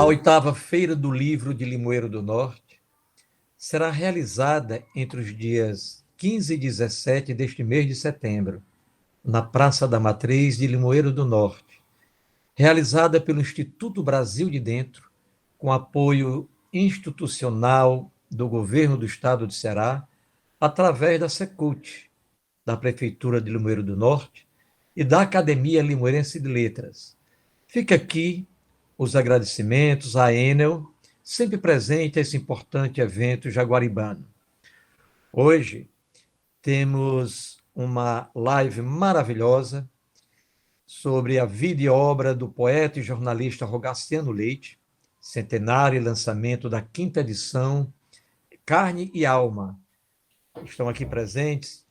oitava Feira do Livro de Limoeiro do Norte será realizada entre os dias 15 e 17 deste mês de setembro, na Praça da Matriz de Limoeiro do Norte, realizada pelo Instituto Brasil de Dentro, com apoio institucional do Governo do Estado de Ceará, através da Secult, da Prefeitura de Limoeiro do Norte e da Academia Limoeirense de Letras. Fica aqui os agradecimentos à Enel, sempre presente a esse importante evento jaguaribano. Hoje temos uma live maravilhosa sobre a vida e obra do poeta e jornalista Rogaciano Leite, centenário e lançamento da 5ª edição Carne e Alma. Estão aqui presentes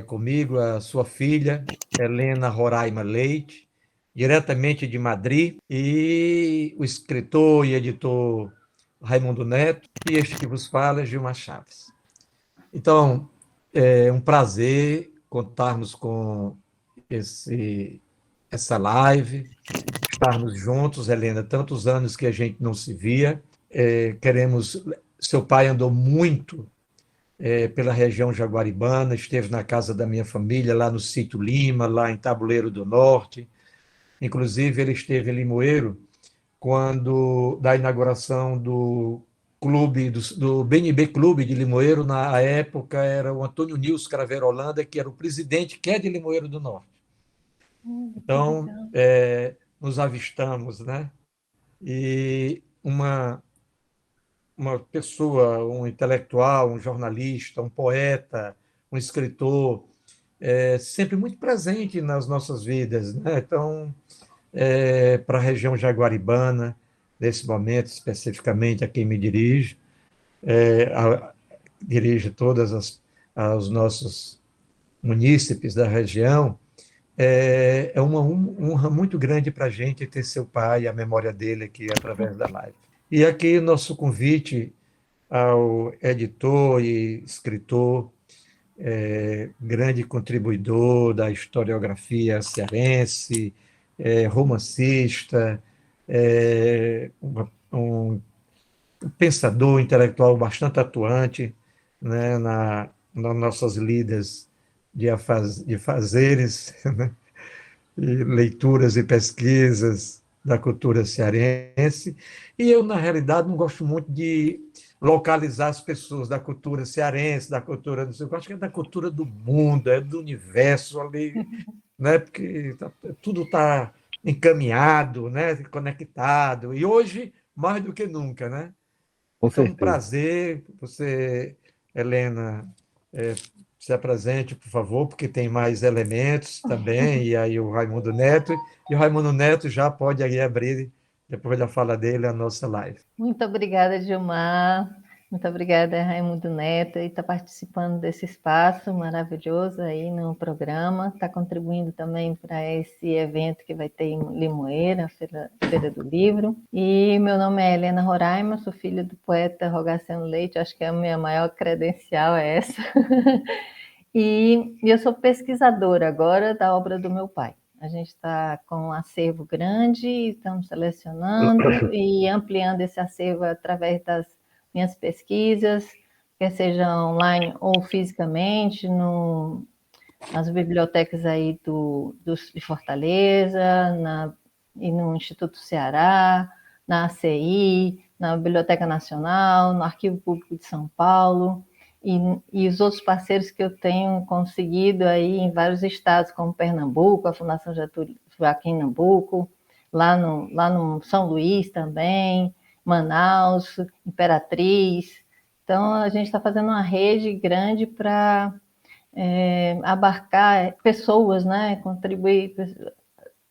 comigo a sua filha, Helena Roraima Leite, diretamente de Madrid, e o escritor e editor Raimundo Neto, e este que vos fala, Gilmar Chaves. Então, é um prazer contarmos com essa live, estarmos juntos, Helena, tantos anos que a gente não se via. Seu pai andou muito pela região jaguaribana, esteve na casa da minha família, lá no Sítio Lima, lá em Tabuleiro do Norte. Inclusive, ele esteve em Limoeiro da inauguração do clube, do BNB Clube de Limoeiro. Na época era o Antônio Nilson Craveiro Holanda, que era o presidente, que é de Limoeiro do Norte. Então, nos avistamos, né? E uma pessoa, um intelectual, um jornalista, um poeta, um escritor, sempre muito presente nas nossas vidas, né? Então, para a região jaguaribana, nesse momento, especificamente a quem me dirijo, dirijo aos nossos munícipes da região. É uma honra muito grande para a gente ter seu pai e a memória dele aqui através da live. E aqui nosso convite ao editor e escritor, grande contribuidor da historiografia cearense, romancista, um pensador intelectual bastante atuante, né, nas nossas lidas de fazeres, né, e leituras e pesquisas da cultura cearense. E eu, na realidade, não gosto muito de localizar as pessoas da cultura cearense, da cultura do eu acho que é da cultura do mundo, é do universo ali, né? Porque tudo está encaminhado, né? Conectado. E hoje, mais do que nunca, né? Com Então, um certeza. prazer você, Helena, se apresente, por favor, porque tem mais elementos também, e aí o Raimundo Neto, e o Raimundo Neto já pode aí abrir, depois da fala dele, a nossa live. Muito obrigada, Gilmar. Muito obrigada, Raimundo Neto, e está participando desse espaço maravilhoso aí no programa, está contribuindo também para esse evento que vai ter em Limoeiro, a Feira do Livro. E meu nome é Helena Roraima, sou filha do poeta Rogaciano Leite, acho que a minha maior credencial é essa. E eu sou pesquisadora agora da obra do meu pai. A gente está com um acervo grande, estamos selecionando e ampliando esse acervo através das minhas pesquisas, quer seja online ou fisicamente, nas bibliotecas aí de Fortaleza, e no Instituto Ceará, na ACI, na Biblioteca Nacional, no Arquivo Público de São Paulo, e os outros parceiros que eu tenho conseguido aí em vários estados, como Pernambuco, a Fundação Joaquim Nabuco, lá no São Luís também, Manaus, Imperatriz. Então, a gente está fazendo uma rede grande para abarcar pessoas, né, contribuir,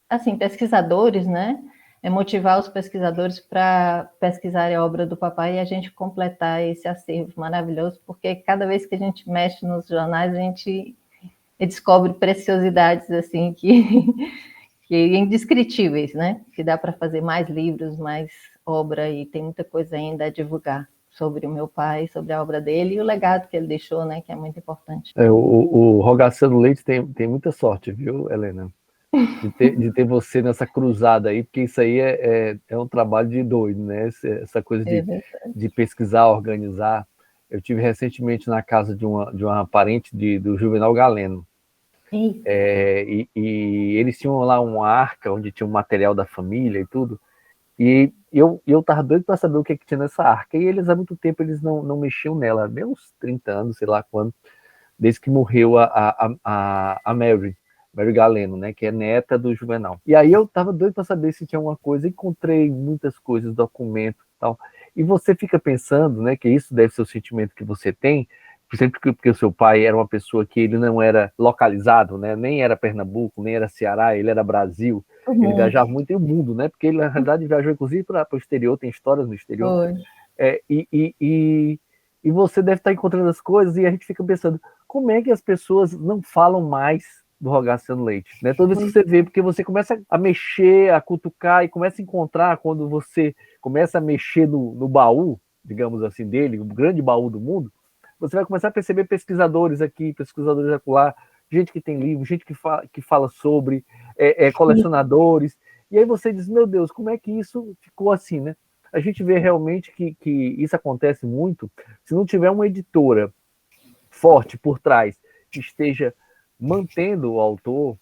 assim, pesquisadores, né, motivar os pesquisadores para pesquisarem a obra do papai e a gente completar esse acervo maravilhoso, porque cada vez que a gente mexe nos jornais, a gente descobre preciosidades assim que indescritíveis, né? Que dá para fazer mais livros, mais obra, e tem muita coisa ainda a divulgar sobre o meu pai, sobre a obra dele e o legado que ele deixou, né? Que é muito importante. O Rogaciano Leite tem muita sorte, viu, Helena? de ter você nessa cruzada aí, porque isso aí é um trabalho de doido, né? Essa coisa É de pesquisar, organizar. Eu tive recentemente na casa de uma parente do Juvenal Galeno. Eita. E eles tinham lá uma arca onde tinha o material da família e tudo. E eu tava doido para saber o que tinha nessa arca. E eles há muito tempo eles não mexiam nela, bem uns 30 anos, sei lá quando, desde que morreu a Mary Galeno, né, que é neta do Juvenal. E aí eu tava doido para saber se tinha alguma coisa, encontrei muitas coisas, documentos e tal. E você fica pensando, né, que isso deve ser o sentimento que você tem, sempre porque o seu pai era uma pessoa que ele não era localizado, né, nem era Pernambuco, nem era Ceará, ele era Brasil. O Ele mundo. viajava muito em o mundo, né, porque ele na realidade viajou inclusive para o exterior, tem histórias no exterior. Foi. E você deve estar encontrando as coisas e a gente fica pensando, como é que as pessoas não falam mais do Rogaciano Leite, né? Toda vez que você vê, porque você começa a mexer, a cutucar e começa a encontrar, quando você começa a mexer no baú, digamos assim, dele, o grande baú do mundo, você vai começar a perceber pesquisadores aqui, pesquisadores acolá, gente que tem livro, gente que fala sobre, colecionadores, e aí você diz, meu Deus, como é que isso ficou assim, né? A gente vê realmente que isso acontece muito se não tiver uma editora forte por trás que esteja mantendo o autor,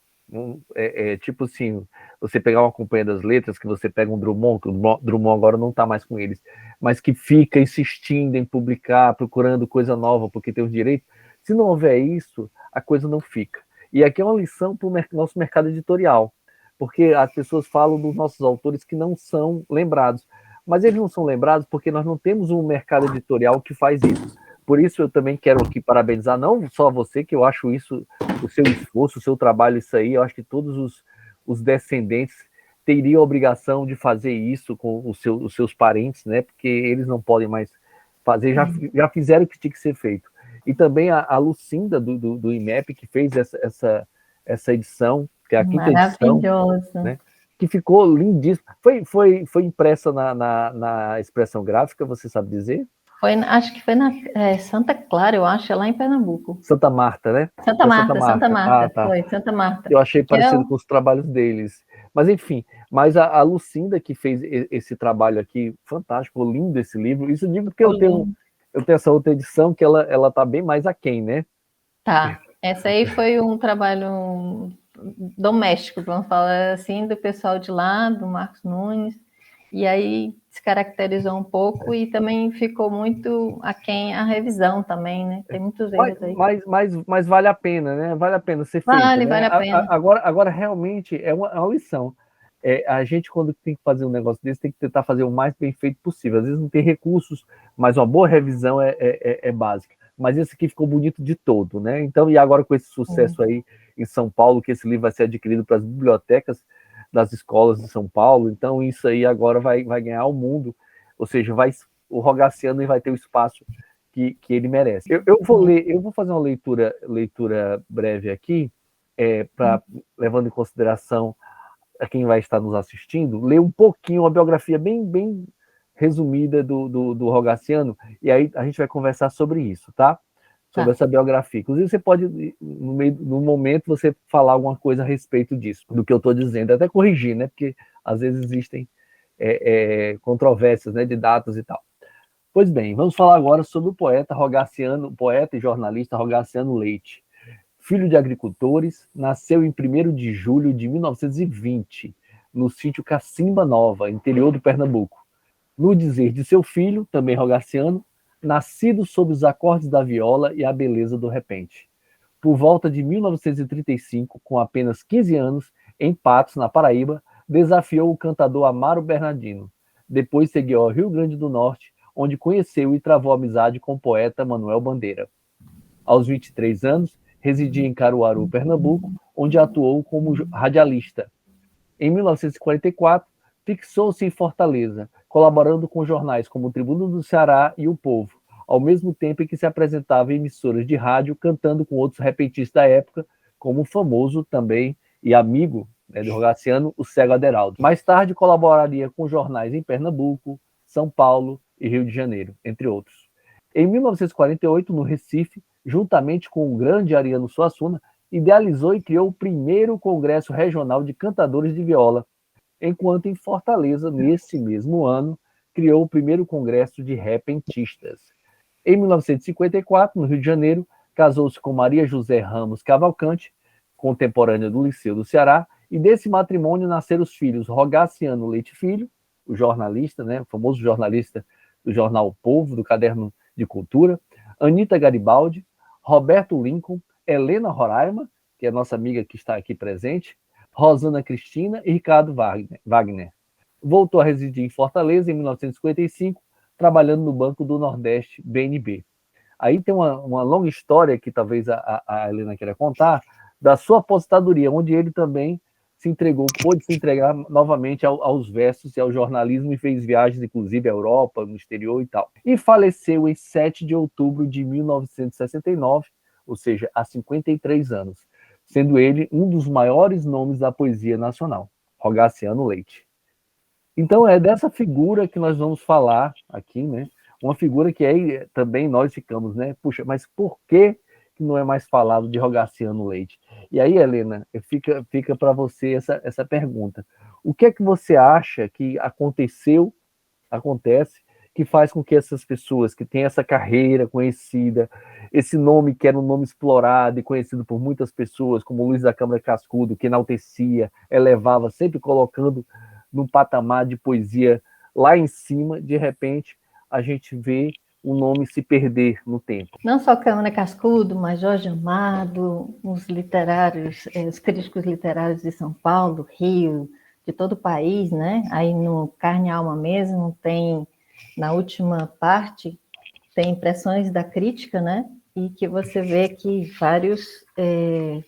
tipo assim, você pegar uma Companhia das Letras, que você pega um Drummond, que o Drummond agora não está mais com eles, mas que fica insistindo em publicar, procurando coisa nova, porque tem os direitos. Se não houver isso, a coisa não fica. E aqui é uma lição para o nosso mercado editorial, porque as pessoas falam dos nossos autores que não são lembrados, mas eles não são lembrados porque nós não temos um mercado editorial que faz isso. Por isso eu também quero aqui parabenizar não só você, que eu acho isso, o seu esforço, o seu trabalho, isso aí, eu acho que todos os descendentes teriam a obrigação de fazer isso com os seus parentes, né? Porque eles não podem mais fazer, já fizeram o que tinha que ser feito. E também a Lucinda do IMEP, que fez essa edição, que é a quinta edição, né? Que ficou lindíssimo. Foi impressa na Expressão Gráfica, você sabe dizer? Acho que foi na Santa Clara, eu acho, lá em Pernambuco. Santa Marta, né? Santa Marta, tá. foi, Santa Marta. Eu achei parecido com os trabalhos deles. Mas, enfim, a Lucinda que fez esse trabalho aqui, fantástico, lindo esse livro. Isso digo porque eu tenho essa outra edição que ela tá bem mais aquém, né? Tá. Essa aí foi um trabalho doméstico, vamos falar assim, do pessoal de lá, do Marcos Nunes. E aí se caracterizou um pouco e também ficou muito aquém a revisão também, né? Tem muitos erros aí. Mas vale a pena, né? Vale a pena ser feito. Vale né? a pena. Agora realmente é uma lição. A gente, quando tem que fazer um negócio desse, tem que tentar fazer o mais bem feito possível. Às vezes não tem recursos, mas uma boa revisão é básica. Mas esse aqui ficou bonito de todo, né? Então, e agora com esse sucesso aí em São Paulo, que esse livro vai ser adquirido para as bibliotecas das escolas de São Paulo, então isso aí agora vai ganhar o mundo, ou seja, o Rogaciano vai ter o espaço que ele merece. Eu vou fazer uma leitura breve aqui, levando em consideração a quem vai estar nos assistindo, ler um pouquinho, a biografia bem resumida do Rogaciano, e aí a gente vai conversar sobre isso, tá? Sobre essa biografia. Inclusive, você pode, no momento, você falar alguma coisa a respeito disso, do que eu estou dizendo, até corrigir, né? Porque às vezes existem controvérsias, né, de datas e tal. Pois bem, vamos falar agora sobre o poeta e jornalista Rogaciano Leite. Filho de agricultores, nasceu em 1º de julho de 1920, no sítio Cacimba Nova, interior do Pernambuco. No dizer de seu filho, também Rogaciano, nascido sob os acordes da viola e a beleza do repente. Por volta de 1935, com apenas 15 anos, em Patos, na Paraíba, desafiou o cantador Amaro Bernardino. Depois seguiu ao Rio Grande do Norte, onde conheceu e travou amizade com o poeta Manuel Bandeira. Aos 23 anos, residia em Caruaru, Pernambuco, onde atuou como radialista. Em 1944, fixou-se em Fortaleza, colaborando com jornais como o Tribuno do Ceará e O Povo, ao mesmo tempo em que se apresentava em emissoras de rádio, cantando com outros repentistas da época, como o famoso também e amigo do Rogaciano, o Cego Aderaldo. Mais tarde colaboraria com jornais em Pernambuco, São Paulo e Rio de Janeiro, entre outros. Em 1948, no Recife, juntamente com o grande Ariano Suassuna, idealizou e criou o primeiro Congresso Regional de Cantadores de Viola, enquanto em Fortaleza, nesse mesmo ano, criou o primeiro Congresso de Repentistas. Em 1954, no Rio de Janeiro, casou-se com Maria José Ramos Cavalcante, contemporânea do Liceu do Ceará, e desse matrimônio nasceram os filhos Rogaciano Leite Filho, o jornalista, né, o famoso jornalista do jornal O Povo, do Caderno de Cultura, Anita Garibaldi, Roberto Lincoln, Helena Roraima, que é a nossa amiga que está aqui presente, Rosana Cristina e Ricardo Wagner. Voltou a residir em Fortaleza em 1955, trabalhando no Banco do Nordeste, BNB. Aí tem uma longa história que talvez a Helena queira contar, da sua aposentadoria, onde ele também pôde se entregar novamente aos versos e ao jornalismo e fez viagens, inclusive, à Europa, no exterior e tal. E faleceu em 7 de outubro de 1969, ou seja, há 53 anos, sendo ele um dos maiores nomes da poesia nacional, Rogaciano Leite. Então é dessa figura que nós vamos falar aqui, né? Uma figura que aí também nós ficamos, né? Puxa, mas por que não é mais falado de Rogaciano Leite? E aí, Helena, fica para você essa pergunta. O que é que você acha que acontece, que faz com que essas pessoas que têm essa carreira conhecida, esse nome que era um nome explorado e conhecido por muitas pessoas, como Luiz da Câmara Cascudo, que enaltecia, elevava, sempre colocando num patamar de poesia lá em cima, de repente a gente vê o nome se perder no tempo. Não só Câmara Cascudo, mas Jorge Amado, os literários, os críticos literários de São Paulo, Rio, de todo o país, né? Aí no Carne e Alma mesmo tem, na última parte, tem impressões da crítica, né? E que você vê que vários,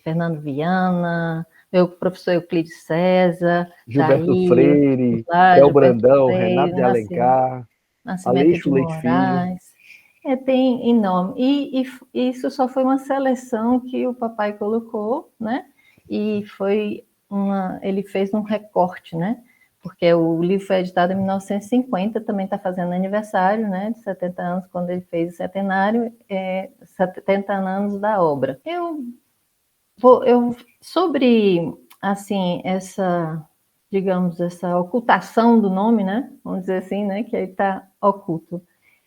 Fernando Viana, meu professor Euclides César, Gilberto daí, Freire, lá, Bel Gilberto Brandão, Freire, Renato de Alencar, Nascimento de Aleixo Leite Filho. Moraes. Tem enorme. E isso só foi uma seleção que o papai colocou, né? E ele fez um recorte, né? Porque o livro foi editado em 1950, também está fazendo aniversário, né? De 70 anos, quando ele fez o centenário, 70 anos da obra. Sobre, assim, digamos, essa ocultação do nome, né? Vamos dizer assim, né? Que ele está oculto.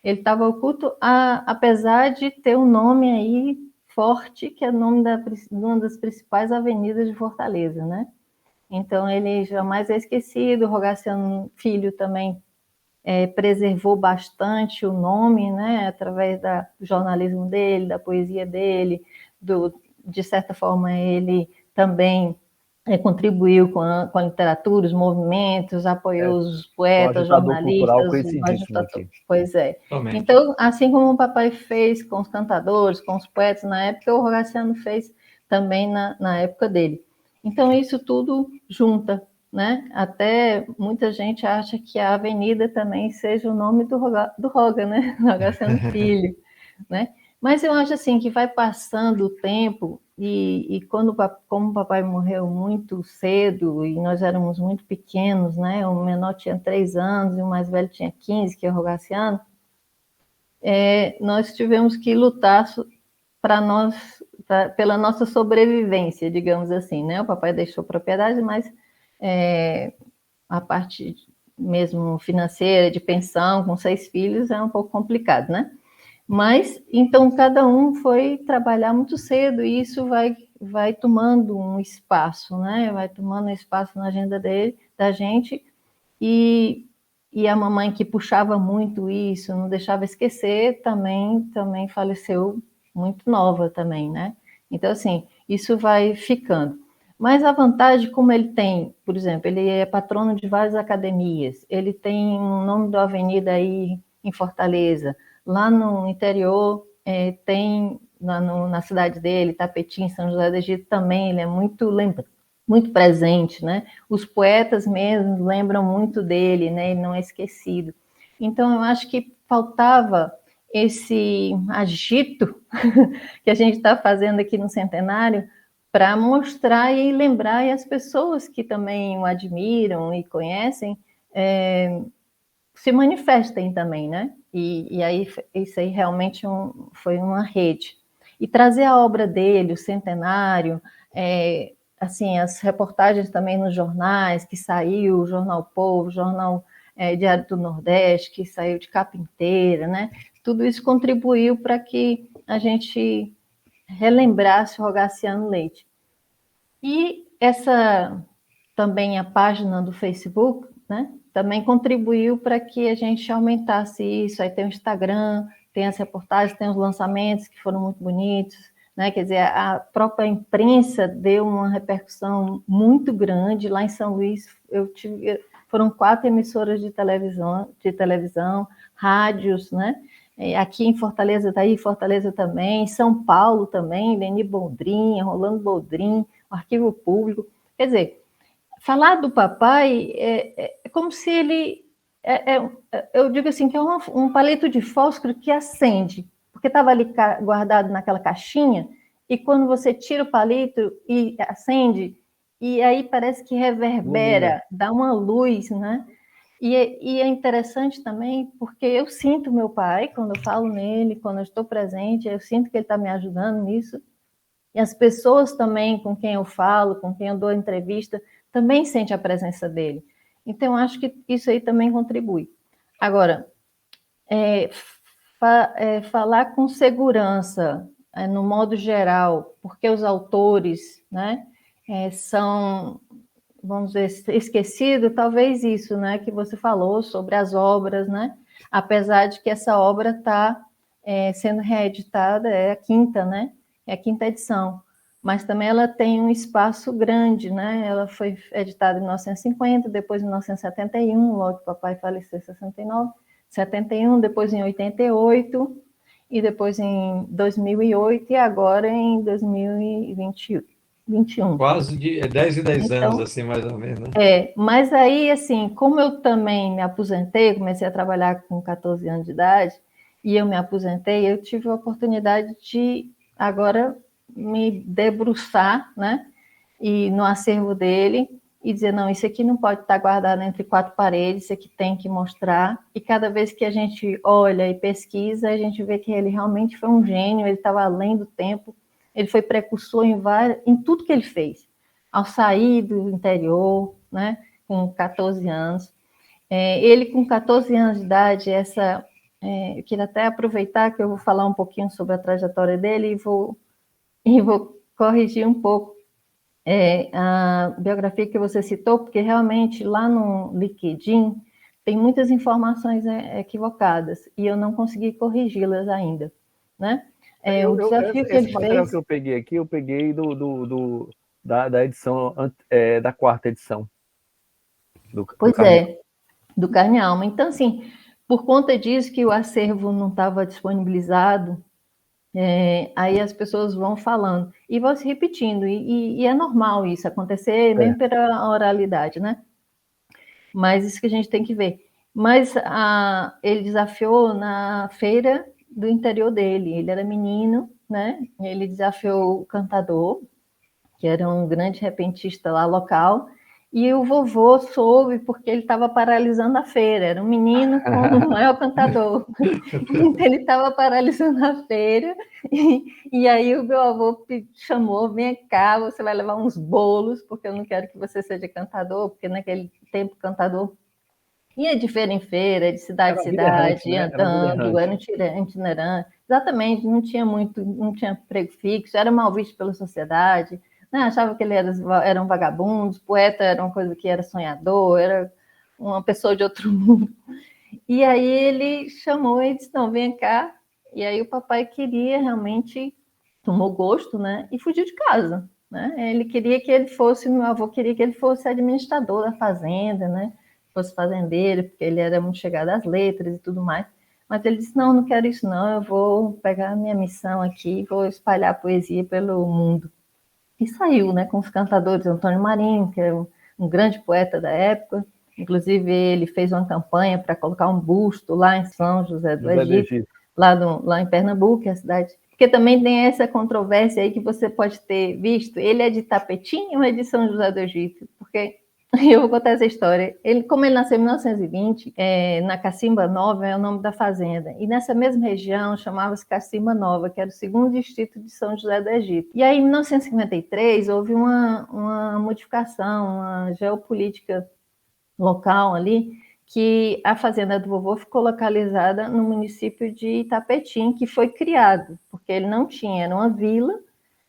Ele estava oculto, apesar de ter um nome aí forte, que é o nome de uma das principais avenidas de Fortaleza, né? Então, ele jamais é esquecido. O Rogaciano Filho também preservou bastante o nome, né? Através do jornalismo dele, da poesia dele, de certa forma, ele também contribuiu com a literatura, os movimentos, apoiou os poetas, cultural jornalistas, conhecidíssimo aqui. Pois é. Totalmente. Então, assim como o papai fez com os cantadores, com os poetas na época, o Rogaciano fez também na época dele. Então, isso tudo junta, né? Até muita gente acha que a avenida também seja o nome do Roga, né? Rogaciano Filho, né? Mas eu acho assim que vai passando o tempo e como o papai morreu muito cedo e nós éramos muito pequenos, né? O menor tinha 3 anos e o mais velho tinha 15, que é o Rogaciano, nós tivemos que lutar pela nossa sobrevivência, digamos assim, né? O papai deixou propriedade, mas a parte mesmo financeira, de pensão, com 6 filhos, é um pouco complicado, né? Mas, então, cada um foi trabalhar muito cedo e isso vai tomando um espaço, né? Vai tomando espaço na agenda da gente e a mamãe que puxava muito isso, não deixava esquecer, também faleceu muito nova também, né? Então, assim, isso vai ficando. Mas a vantagem, como ele tem, por exemplo, ele é patrono de várias academias, ele tem um nome da avenida aí em Fortaleza, lá no interior tem, na cidade dele, Tapetim, São José do Egito também, ele é muito presente, né? Os poetas mesmo lembram muito dele, né? Ele não é esquecido. Então, eu acho que faltava esse agito que a gente está fazendo aqui no Centenário para mostrar e lembrar, e as pessoas que também o admiram e conhecem se manifestem também, né? E aí isso aí realmente foi uma rede. e trazer a obra dele, o centenário, assim, as reportagens também nos jornais, que saiu, o Jornal Povo, o Jornal Diário do Nordeste, que saiu de capa inteira, né? Tudo isso contribuiu para que a gente relembrasse o Rogaciano Leite. E essa também a página do Facebook, né? Também contribuiu para que a gente aumentasse isso. Aí tem o Instagram, tem as reportagens, tem os lançamentos que foram muito bonitos, né? Quer dizer, a própria imprensa deu uma repercussão muito grande. Lá em São Luís, foram 4 emissoras de televisão, rádios, né? Aqui em Fortaleza, daí Fortaleza também, São Paulo também, Leni Boldrin, Rolando Boldrin, o Arquivo Público. Quer dizer, falar do papai é como se ele... eu digo assim, que é um palito de fósforo que acende, porque estava ali guardado naquela caixinha, e quando você tira o palito e acende, e aí parece que reverbera, dá uma luz, né? E é interessante também, porque eu sinto meu pai, quando eu falo nele, quando eu estou presente, eu sinto que ele está me ajudando nisso, e as pessoas também com quem eu falo, com quem eu dou entrevista, também sentem a presença dele. Então, eu acho que isso aí também contribui. Agora, falar com segurança, no modo geral, porque os autores, né, são, vamos dizer, esquecidos, talvez isso, né, que você falou sobre as obras, né, apesar de que essa obra está sendo reeditada, é a quinta, né, é a quinta edição, mas também ela tem um espaço grande, né, ela foi editada em 1950, depois em 1971, logo que o papai faleceu em 69, 71, depois em 88, e depois em 2008, e agora em 2021. Quase 10 e 10 anos, assim, mais ou menos, né? Mas aí, assim, como eu também me aposentei, comecei a trabalhar com 14 anos de idade, e eu me aposentei, eu tive a oportunidade de agora me debruçar, né, e no acervo dele, e dizer, não, isso aqui não pode estar guardado entre 4 paredes, isso aqui tem que mostrar, e cada vez que a gente olha e pesquisa, a gente vê que ele realmente foi um gênio, ele estava além do tempo, ele foi precursor em tudo que ele fez, ao sair do interior, né, com 14 anos, ele com 14 anos de idade, eu queria até aproveitar que eu vou falar um pouquinho sobre a trajetória dele e vou corrigir um pouco a biografia que você citou, porque realmente lá no LinkedIn tem muitas informações equivocadas e eu não consegui corrigi-las ainda, né? O desafio que ele esse material fez... que eu peguei aqui, eu peguei da edição, da 4ª edição. Pois do Carne e Alma. Então, assim, por conta disso que o acervo não estava disponibilizado, aí as pessoas vão falando e vão se repetindo, e é normal isso acontecer, mesmo pela oralidade, né? Mas isso que a gente tem que ver. Mas ele desafiou na feira do interior dele, ele era menino, né? Ele desafiou o cantador, que era um grande repentista lá local, e o vovô soube porque ele estava paralisando a feira, era um menino com o maior cantador, então ele estava paralisando a feira, e aí o meu avô chamou, vem cá, você vai levar uns bolos, porque eu não quero que você seja cantador, porque naquele tempo cantador ia de feira em feira, de cidade em cidade, né? andando, era itinerante, exatamente, não tinha emprego fixo, era mal visto pela sociedade, né? Achava que ele era um vagabundo, poeta era uma coisa que era sonhador, era uma pessoa de outro mundo. E aí ele chamou e disse, não, vem cá. E aí o papai queria realmente, tomou gosto, né? E fugiu de casa, né? Ele queria que ele fosse, meu avô queria que ele fosse administrador da fazenda, né? Fosse fazendeiro, porque ele era muito chegado às letras e tudo mais. Mas ele disse, não quero isso não, eu vou pegar a minha missão aqui e vou espalhar poesia pelo mundo. E saiu, né, com os cantadores, Antônio Marinho, que era um grande poeta da época, inclusive ele fez uma campanha para colocar um busto lá em São José do Egito, lá em Pernambuco, a cidade, porque também tem essa controvérsia aí que você pode ter visto, ele é de Tapetim ou é de São José do Egito? Porque Eu vou contar essa história. Como ele nasceu em 1920, na Cacimba Nova é o nome da fazenda. E nessa mesma região chamava-se Cacimba Nova, que era o segundo distrito de São José do Egito. E aí, em 1953, houve uma modificação, uma geopolítica local ali, que a fazenda do vovô ficou localizada no município de Itapetim, que foi criado, porque ele não tinha, era uma vila,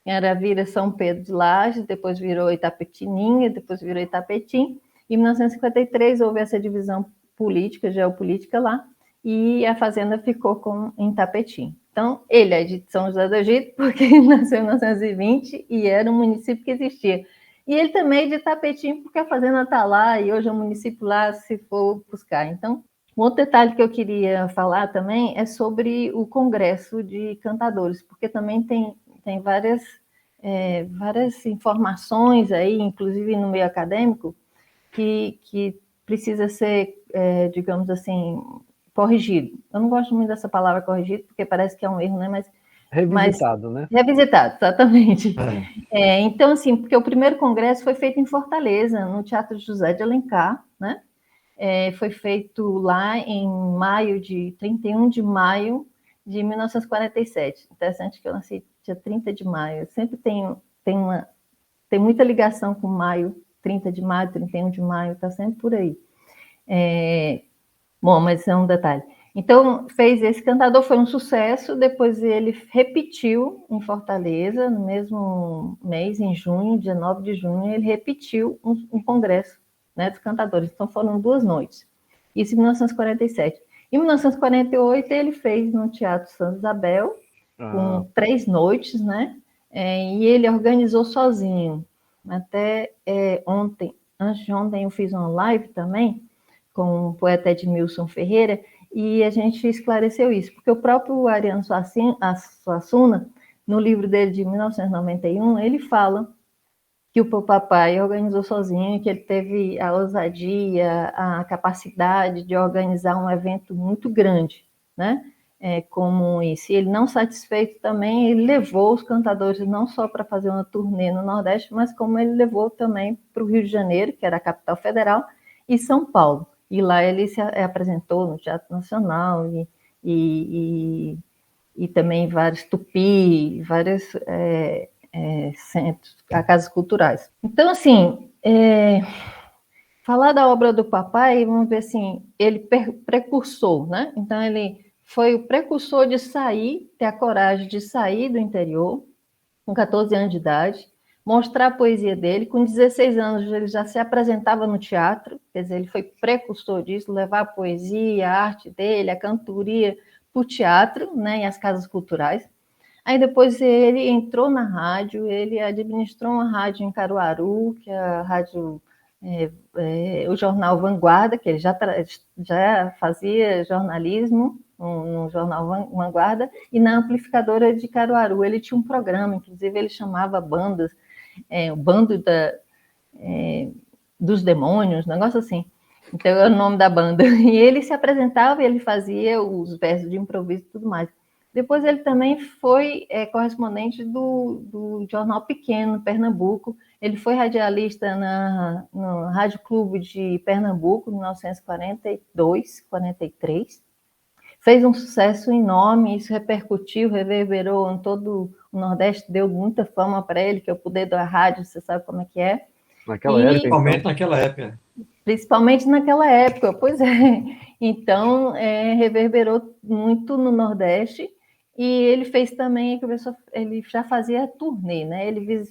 era a Vila São Pedro de Lages, depois virou Itapetininga, depois virou Itapetim. Em 1953 houve essa divisão política, geopolítica lá, e a fazenda ficou em Itapetim. Então, ele é de São José do Egito, porque ele nasceu em 1920 e era um município que existia. E ele também é de Itapetim, porque a fazenda está lá e hoje é um município lá, se for buscar. Então, um outro detalhe que eu queria falar também é sobre o Congresso de Cantadores, porque também tem várias informações aí, inclusive no meio acadêmico, que precisa ser, digamos assim, corrigido. Eu não gosto muito dessa palavra corrigido, porque parece que é um erro, né? Mas revisitado, né? Revisitado, exatamente. Então, assim, porque o primeiro congresso foi feito em Fortaleza, no Teatro José de Alencar, né? Foi feito lá em 31 de maio de 1947. Interessante que eu nasci dia 30 de maio. Eu sempre tem muita ligação com maio, 30 de maio, 31 de maio, está sempre por aí. Bom, mas é um detalhe. Então, esse cantador, foi um sucesso, depois ele repetiu em Fortaleza, no mesmo mês, em junho, dia 9 de junho, ele repetiu um congresso, né, dos cantadores. Então, foram 2 noites. Isso em 1947. Em 1948, ele fez no Teatro Santa Isabel, com 3 noites, né? E ele organizou sozinho. Até ontem, antes de ontem, eu fiz uma live também com o poeta Edmilson Ferreira, e a gente esclareceu isso, porque o próprio Ariano Suassuna, no livro dele de 1991, ele fala que o papai organizou sozinho, que ele teve a ousadia, a capacidade de organizar um evento muito grande, né? Como esse. Ele, não satisfeito também, ele levou os cantadores não só para fazer uma turnê no Nordeste, mas como ele levou também para o Rio de Janeiro, que era a capital federal, e São Paulo. E lá ele se apresentou no Teatro Nacional e também vários Tupi, vários centros, casas culturais. Então, assim, falar da obra do papai, vamos ver assim, ele precursor, né? Então, ele foi o precursor de ter a coragem de sair do interior, com 14 anos de idade, mostrar a poesia dele. Com 16 anos, ele já se apresentava no teatro, quer dizer, ele foi precursor disso, levar a poesia, a arte dele, a cantoria para o teatro, né, e as casas culturais. Aí depois ele entrou na rádio, ele administrou uma rádio em Caruaru, que é a rádio, o jornal Vanguarda, que ele já fazia jornalismo no jornal Vanguarda, e na amplificadora de Caruaru. Ele tinha um programa, inclusive ele chamava bandas, o bando dos demônios, um negócio assim. Então era o nome da banda. E ele se apresentava e ele fazia os versos de improviso e tudo mais. Depois ele também foi correspondente do Jornal Pequeno, Pernambuco. Ele foi radialista no Rádio Clube de Pernambuco, em 1942, 43. Fez um sucesso enorme, isso repercutiu, reverberou em todo o Nordeste, deu muita fama para ele, que é o poder da rádio, você sabe como é que é. Principalmente naquela época. Principalmente naquela época, pois é. Então, reverberou muito no Nordeste, e ele fez também, ele já fazia turnê, né?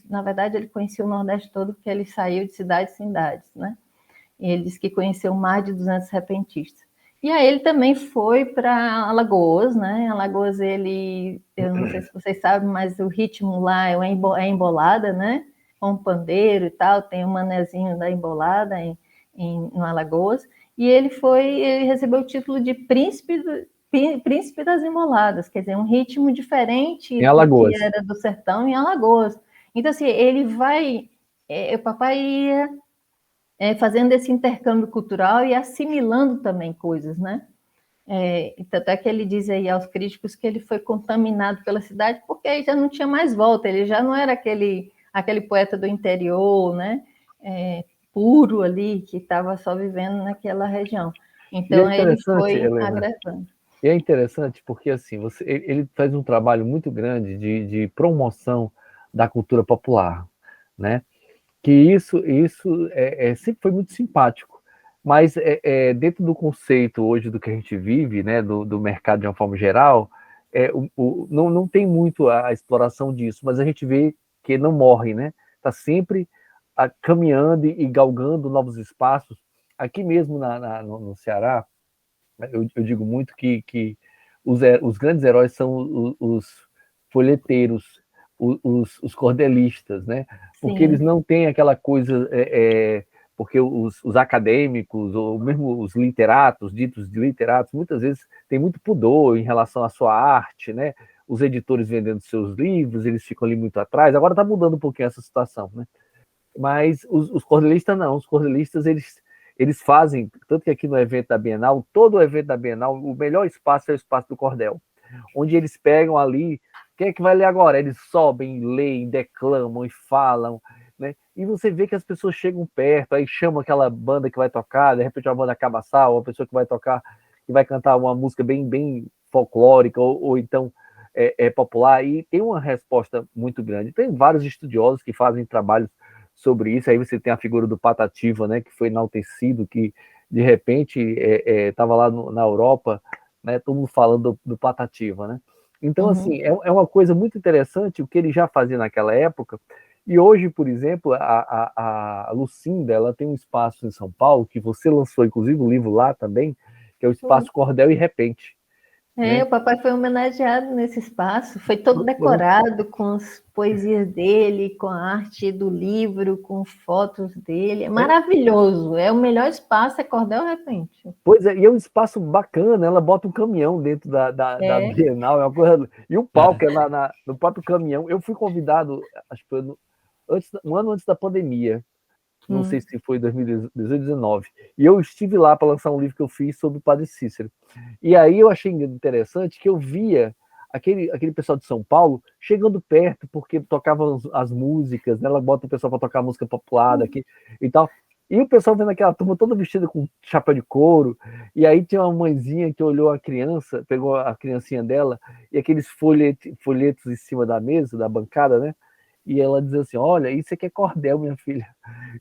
Na verdade, ele conhecia o Nordeste todo, porque ele saiu de cidades em cidades, né? E ele disse que conheceu mais de 200 repentistas. E aí ele também foi para Alagoas, né? Alagoas, eu não sei se vocês sabem, mas o ritmo lá é embolada, né? Com pandeiro e tal, tem o manezinho da embolada no Alagoas. E ele recebeu o título de príncipe das Emboladas, quer dizer, um ritmo diferente do que era do sertão em Alagoas. Então, assim, ele vai... o papai ia fazendo esse intercâmbio cultural e assimilando também coisas, né? Tanto é que ele diz aí aos críticos que ele foi contaminado pela cidade, porque aí já não tinha mais volta, ele já não era aquele poeta do interior, né? puro ali, que estava só vivendo naquela região. Então, ele foi Helena, agregando. e é interessante porque assim, ele faz um trabalho muito grande de promoção da cultura popular, né? Que isso sempre foi muito simpático, mas dentro do conceito hoje do que a gente vive, né, do mercado de uma forma geral, não tem muito a exploração disso, mas a gente vê que não morre, né? Está sempre caminhando e galgando novos espaços. Aqui mesmo no Ceará, eu digo muito que os grandes heróis são os folheteiros, os cordelistas, né? Porque eles Sim, não têm aquela coisa, porque os acadêmicos, ou mesmo os literatos, ditos de literatos, muitas vezes têm muito pudor em relação à sua arte, né? Os editores vendendo seus livros, eles ficam ali muito atrás. Agora está mudando um pouquinho essa situação, né? Mas os cordelistas não, os cordelistas eles fazem, tanto que aqui no evento da Bienal, todo o evento da Bienal, o melhor espaço é o espaço do cordel, onde eles pegam ali, quem é que vai ler agora? Eles sobem, leem, declamam e falam, né? E você vê que as pessoas chegam perto, aí chama aquela banda que vai tocar, de repente uma banda cabaçal, uma pessoa que vai tocar, que vai cantar uma música bem folclórica, ou então popular, e tem uma resposta muito grande. Tem vários estudiosos que fazem trabalhos sobre isso. Aí você tem a figura do Patativa, né, que foi enaltecido, que de repente estava lá na Europa, né, todo mundo falando do Patativa, né? Então, assim, é uma coisa muito interessante o que ele já fazia naquela época. E hoje, por exemplo, a Lucinda, ela tem um espaço em São Paulo, que você lançou, inclusive, um livro lá também, que é o Espaço Cordel e Repente. Né? O papai foi homenageado nesse espaço, foi todo Pronto. decorado com as poesias dele, com a arte do livro, com fotos dele. É maravilhoso, é o melhor espaço, é Cordel Repente. Pois é, e é um espaço bacana, ela bota um caminhão dentro da Bienal, é uma coisa. E o palco é lá no próprio caminhão. Eu fui convidado, acho que foi um ano antes da pandemia, não sei se foi 2018, 2019, e eu estive lá para lançar um livro que eu fiz sobre o Padre Cícero. E aí eu achei interessante que eu via aquele pessoal de São Paulo chegando perto, porque tocavam as músicas, né? Ela bota o pessoal para tocar música popular daqui e tal. E o pessoal vendo aquela turma toda vestida com chapéu de couro, e aí tinha uma mãezinha que olhou a criança, pegou a criancinha dela, e aqueles folhetos em cima da mesa, da bancada, né? E ela diz assim, olha, isso aqui é cordel, minha filha.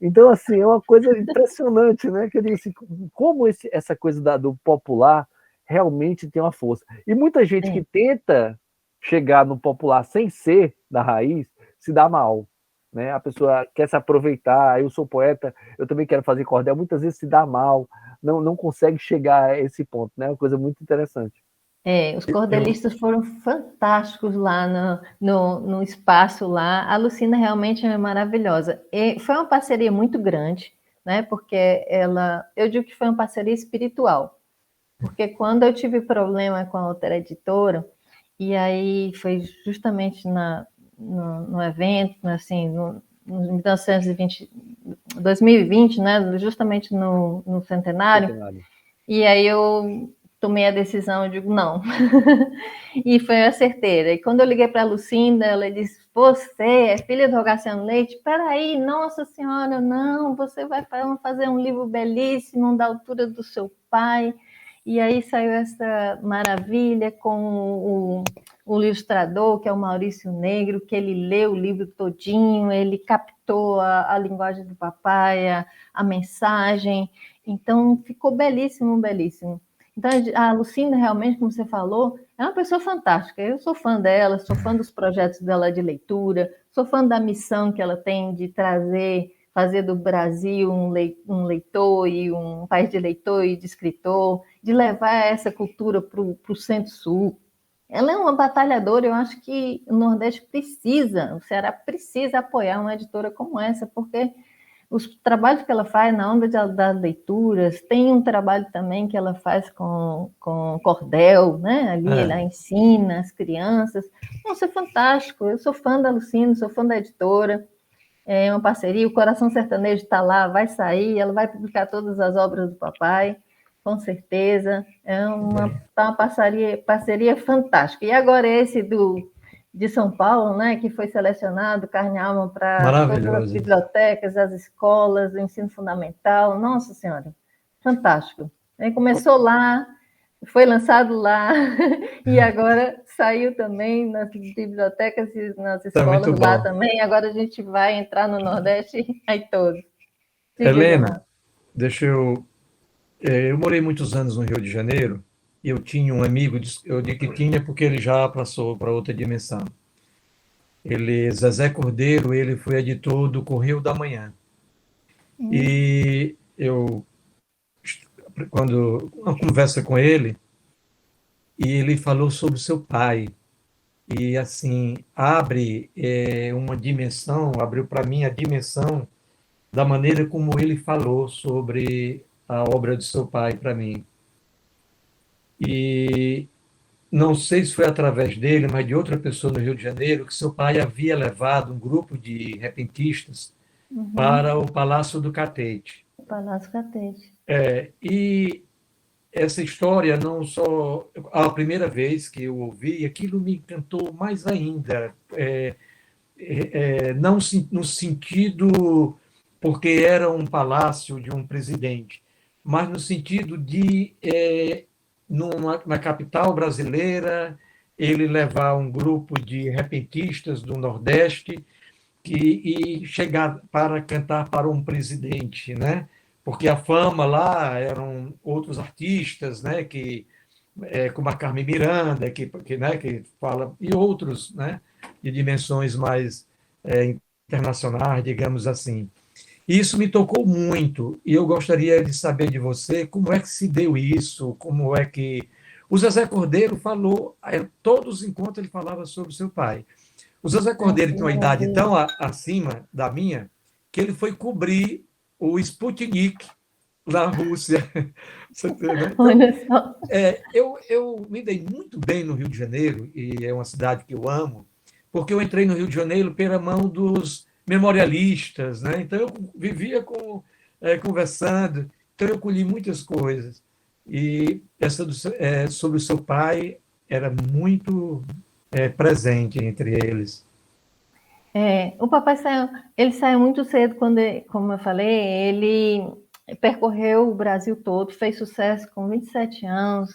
Então, assim, é uma coisa impressionante, né? Que eu digo assim, como essa coisa do popular realmente tem uma força. E muita gente que tenta chegar no popular sem ser da raiz, se dá mal. Né? A pessoa quer se aproveitar, eu sou poeta, eu também quero fazer cordel, muitas vezes se dá mal, não consegue chegar a esse ponto, né? É uma coisa muito interessante. Os cordelistas foram fantásticos lá no espaço lá. A Lucinda realmente é maravilhosa. E foi uma parceria muito grande, né? Porque eu digo que foi uma parceria espiritual. Porque quando eu tive problema com a outra editora, e aí foi justamente no evento, assim, no 2020, né? Justamente no centenário. E aí eu tomei a decisão, eu digo, não. E foi a certeira. E quando eu liguei para a Lucinda, ela disse, você é filha do Rogaciano Leite? Peraí, nossa senhora, não, você vai fazer um livro belíssimo, da altura do seu pai. E aí saiu essa maravilha com o ilustrador, que é o Maurício Negro, que ele leu o livro todinho, ele captou a linguagem do papai, a mensagem. Então, ficou belíssimo, belíssimo. Então, a Lucinda, realmente, como você falou, é uma pessoa fantástica. Eu sou fã dela, sou fã dos projetos dela de leitura, sou fã da missão que ela tem de fazer do Brasil um leitor e um país de leitor e de escritor, de levar essa cultura para o Centro-Sul. Ela é uma batalhadora, eu acho que o Nordeste precisa, o Ceará precisa apoiar uma editora como essa, porque os trabalhos que ela faz na onda das leituras, tem um trabalho também que ela faz com cordel, né? Ali ela ensina as crianças. Nossa, é fantástico. Eu sou fã da Lucinda, sou fã da editora. É uma parceria. O Coração Sertanejo está lá, vai sair, ela vai publicar todas as obras do papai, com certeza. É uma parceria fantástica. E agora esse de São Paulo, né, que foi selecionado, carne e alma, para todas as Maravilhoso. bibliotecas, as escolas, o ensino fundamental. Nossa Senhora, fantástico. Aí começou lá, foi lançado lá, e agora saiu também nas bibliotecas e nas Tá muito escolas lá bom. também. Agora a gente vai entrar no Nordeste, aí todos. Diga, Helena, Gilmar. deixa eu. Eu morei muitos anos no Rio de Janeiro e eu tinha um amigo, eu digo que tinha porque ele já passou para outra dimensão. Ele, Zezé Cordeiro, ele foi editor do Correio da Manhã. E eu, quando uma conversa com ele, e ele falou sobre o seu pai. E assim, abre uma dimensão, abriu para mim a dimensão da maneira como ele falou sobre a obra de seu pai para mim. E não sei se foi através dele, mas de outra pessoa no Rio de Janeiro, que seu pai havia levado um grupo de repentistas Uhum. para o Palácio do Catete. Palácio Catete. E essa história, não só a primeira vez que eu ouvi, aquilo me encantou mais ainda. Não no sentido porque era um palácio de um presidente, mas no sentido de, na capital brasileira, ele levar um grupo de repentistas do Nordeste e chegar para cantar para um presidente, né? Porque a fama lá eram outros artistas, né? Como a Carmen Miranda, né? Que fala, e outros, né? De dimensões mais internacionais, digamos assim. Isso me tocou muito e eu gostaria de saber de você como é que se deu isso, como é que o Zezé Cordeiro falou, todos os encontros ele falava sobre o seu pai. O Zezé Ai, Cordeiro que tem uma idade maravilha. tão acima da minha que ele foi cobrir o Sputnik na Rússia. Né? Então, Olha só. eu me dei muito bem no Rio de Janeiro, e é uma cidade que eu amo, porque eu entrei no Rio de Janeiro pela mão dos memorialistas, né? Então eu vivia conversando, então eu colhi muitas coisas. E essa sobre o seu pai era muito presente entre eles. O papai saiu, ele saiu muito cedo quando, como eu falei, ele percorreu o Brasil todo, fez sucesso com 27 anos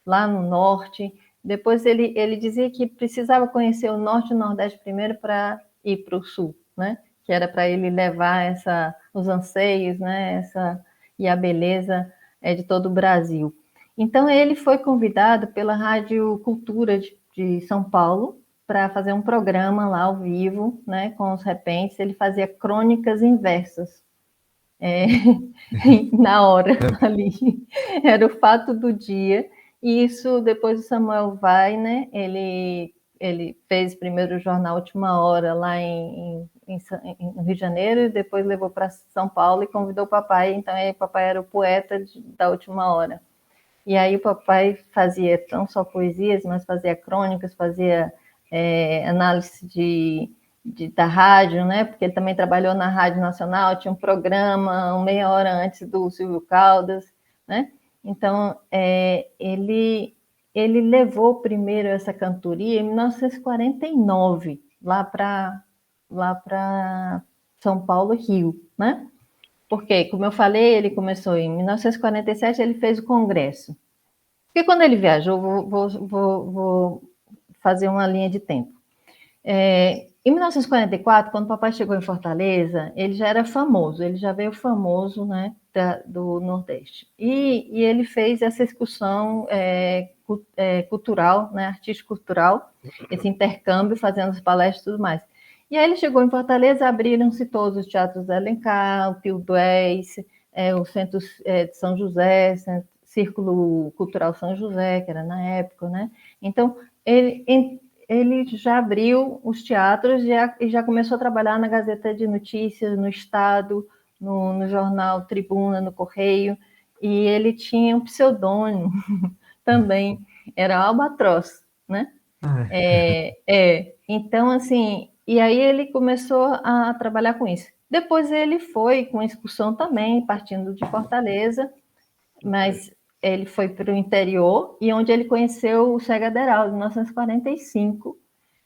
lá no norte. Depois ele dizia que precisava conhecer o norte e o nordeste primeiro para ir para o sul, né? Que era para ele levar os anseios, né? E a beleza de todo o Brasil. Então ele foi convidado pela Rádio Cultura de São Paulo para fazer um programa lá ao vivo, né, com os repentes. Ele fazia crônicas inversas na hora ali. Era o fato do dia. E isso depois o Samuel vai, né? Ele fez primeiro o jornal Última Hora lá em Rio de Janeiro e depois levou para São Paulo e convidou o papai. Então aí o papai era o poeta da Última Hora. E aí o papai fazia não só poesias, mas fazia crônicas, fazia análise da rádio, né? Porque ele também trabalhou na Rádio Nacional, tinha um programa meia hora antes do Silvio Caldas, né? Então, ele levou primeiro essa cantoria em 1949, lá para São Paulo, Rio, né? Porque, como eu falei, ele começou em 1947, ele fez o congresso. Porque quando ele viajou, vou fazer uma linha de tempo. Em 1944, quando o papai chegou em Fortaleza, ele já era famoso, ele já veio famoso, né, do Nordeste. E ele fez essa excursão cultural, né, artístico-cultural, esse intercâmbio, fazendo as palestras e tudo mais. E aí ele chegou em Fortaleza, abriram-se todos os teatros da Alencar, o Pio Dués, o Centro de São José, Círculo Cultural São José, que era na época, né? Então, ele já abriu os teatros e já começou a trabalhar na Gazeta de Notícias, no Estado, no jornal Tribuna, no Correio, e ele tinha um pseudônimo também, era Albatroz, né? Então, assim, e aí ele começou a trabalhar com isso. Depois ele foi com excursão também, partindo de Fortaleza, mas ele foi para o interior, e onde ele conheceu o Che Gaderal, em 1945,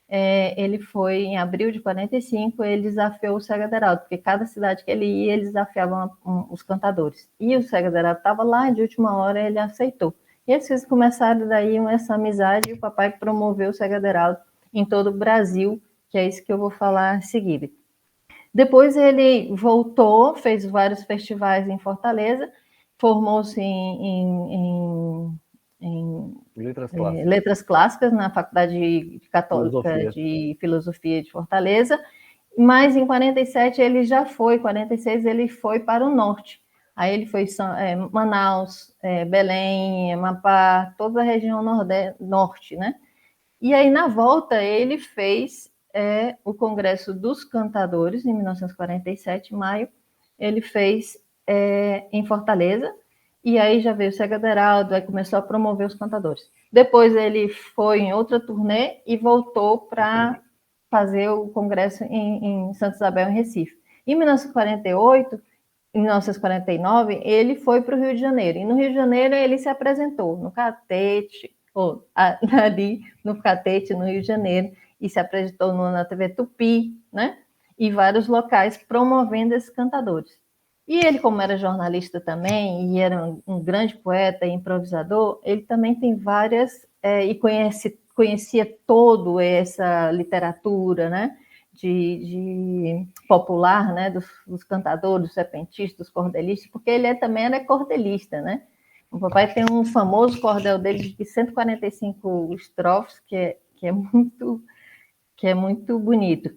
ele foi, em abril de 45, ele desafiou o Cega Deraldo, porque cada cidade que ele ia, eles desafiavam os cantadores. E o Cega Deraldo estava lá, de última hora ele aceitou. E eles começaram daí essa amizade, e o papai promoveu o Cega Deraldo em todo o Brasil, que é isso que eu vou falar em seguida. Depois ele voltou, fez vários festivais em Fortaleza, formou-se em letras clássicas na Faculdade Católica de Filosofia de Fortaleza, mas em 47 ele já foi, 46 ele foi para o norte. Aí ele foi Manaus, Belém, Amapá, toda a região norte, né? E aí na volta ele fez o Congresso dos Cantadores, em 1947, em maio, ele fez em Fortaleza, e aí já veio o Cega Deraldo, aí começou a promover os cantadores. Depois ele foi em outra turnê e voltou para fazer o congresso em Santa Isabel, em Recife. Em 1948, em 1949, ele foi para o Rio de Janeiro. E no Rio de Janeiro ele se apresentou no Catete, ali no Catete, no Rio de Janeiro, e se apresentou na TV Tupi, né? E vários locais promovendo esses cantadores. E ele, como era jornalista também, e era um grande poeta e improvisador, ele também tem várias, e conhecia toda essa literatura, né? De popular, né? Dos cantadores, dos serpentistas, dos cordelistas, porque ele também era cordelista, né? O papai tem um famoso cordel dele de 145 estrofes, que é muito bonito.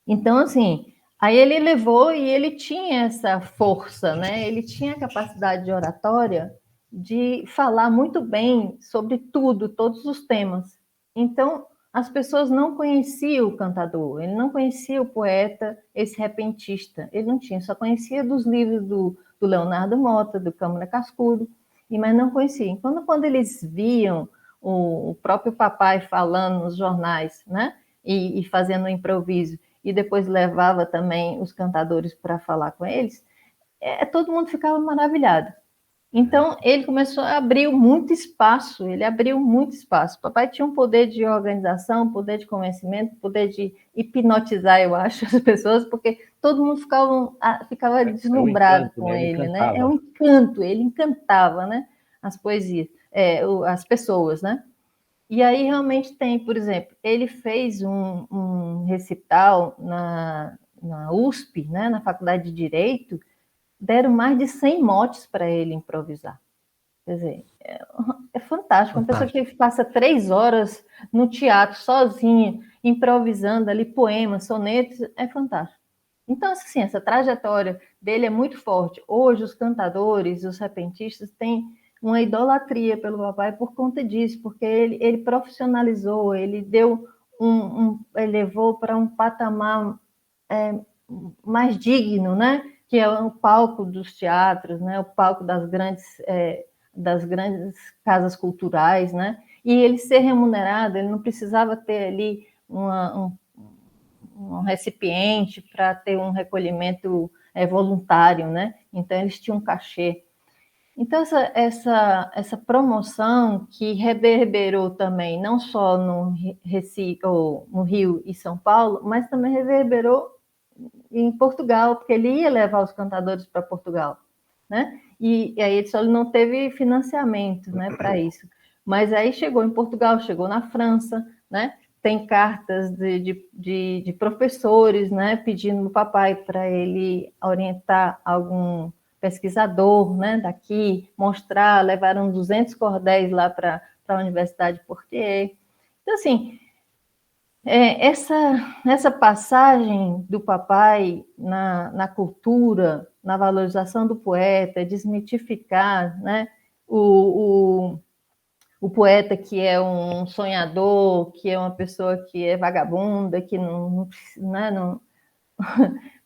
Então, assim, aí ele levou e ele tinha essa força, né? Ele tinha a capacidade de oratória de falar muito bem sobre tudo, todos os temas. Então, as pessoas não conheciam o cantador, ele não conhecia o poeta, esse repentista, ele não tinha, só conhecia dos livros do Leonardo Mota, do Câmara Cascudo, mas não conhecia. Então, quando eles viam o próprio papai falando nos jornais, né? E fazendo um improviso, e depois levava também os cantadores para falar com eles, todo mundo ficava maravilhado. Então, ele começou a abrir muito espaço, O papai tinha um poder de organização, poder de convencimento, poder de hipnotizar, eu acho, as pessoas, porque todo mundo ficava deslumbrado encanto, com né? ele, né? É um encanto, ele encantava, né? As poesias, as pessoas, né? E aí realmente tem, por exemplo, ele fez um recital na USP, né, na Faculdade de Direito, deram mais de 100 motes para ele improvisar. Quer dizer, é fantástico. Uma pessoa que passa 3 horas no teatro, sozinha, improvisando ali poemas, sonetos, é fantástico. Então, assim, essa trajetória dele é muito forte. Hoje, os cantadores, os repentistas têm uma idolatria pelo papai por conta disso, porque ele profissionalizou, ele deu ele levou para um patamar mais digno, né? Que é o palco dos teatros, né? O palco das grandes casas culturais, né? E ele ser remunerado, ele não precisava ter ali um recipiente para ter um recolhimento voluntário, né? Então eles tinham um cachê. Então essa promoção que reverberou também não só no Recife, ou no Rio e São Paulo, mas também reverberou em Portugal, porque ele ia levar os cantadores para Portugal, né? E aí ele só não teve financiamento, né, para isso. Mas aí chegou em Portugal, chegou na França, né? Tem cartas de professores, né, pedindo ao papai para ele orientar algum pesquisador, né, daqui, mostrar, levaram 200 cordéis lá para a Universidade de Poitiers. Então, assim, essa passagem do papai na cultura, na valorização do poeta, desmitificar, né, o poeta que é um sonhador, que é uma pessoa que é vagabunda, que não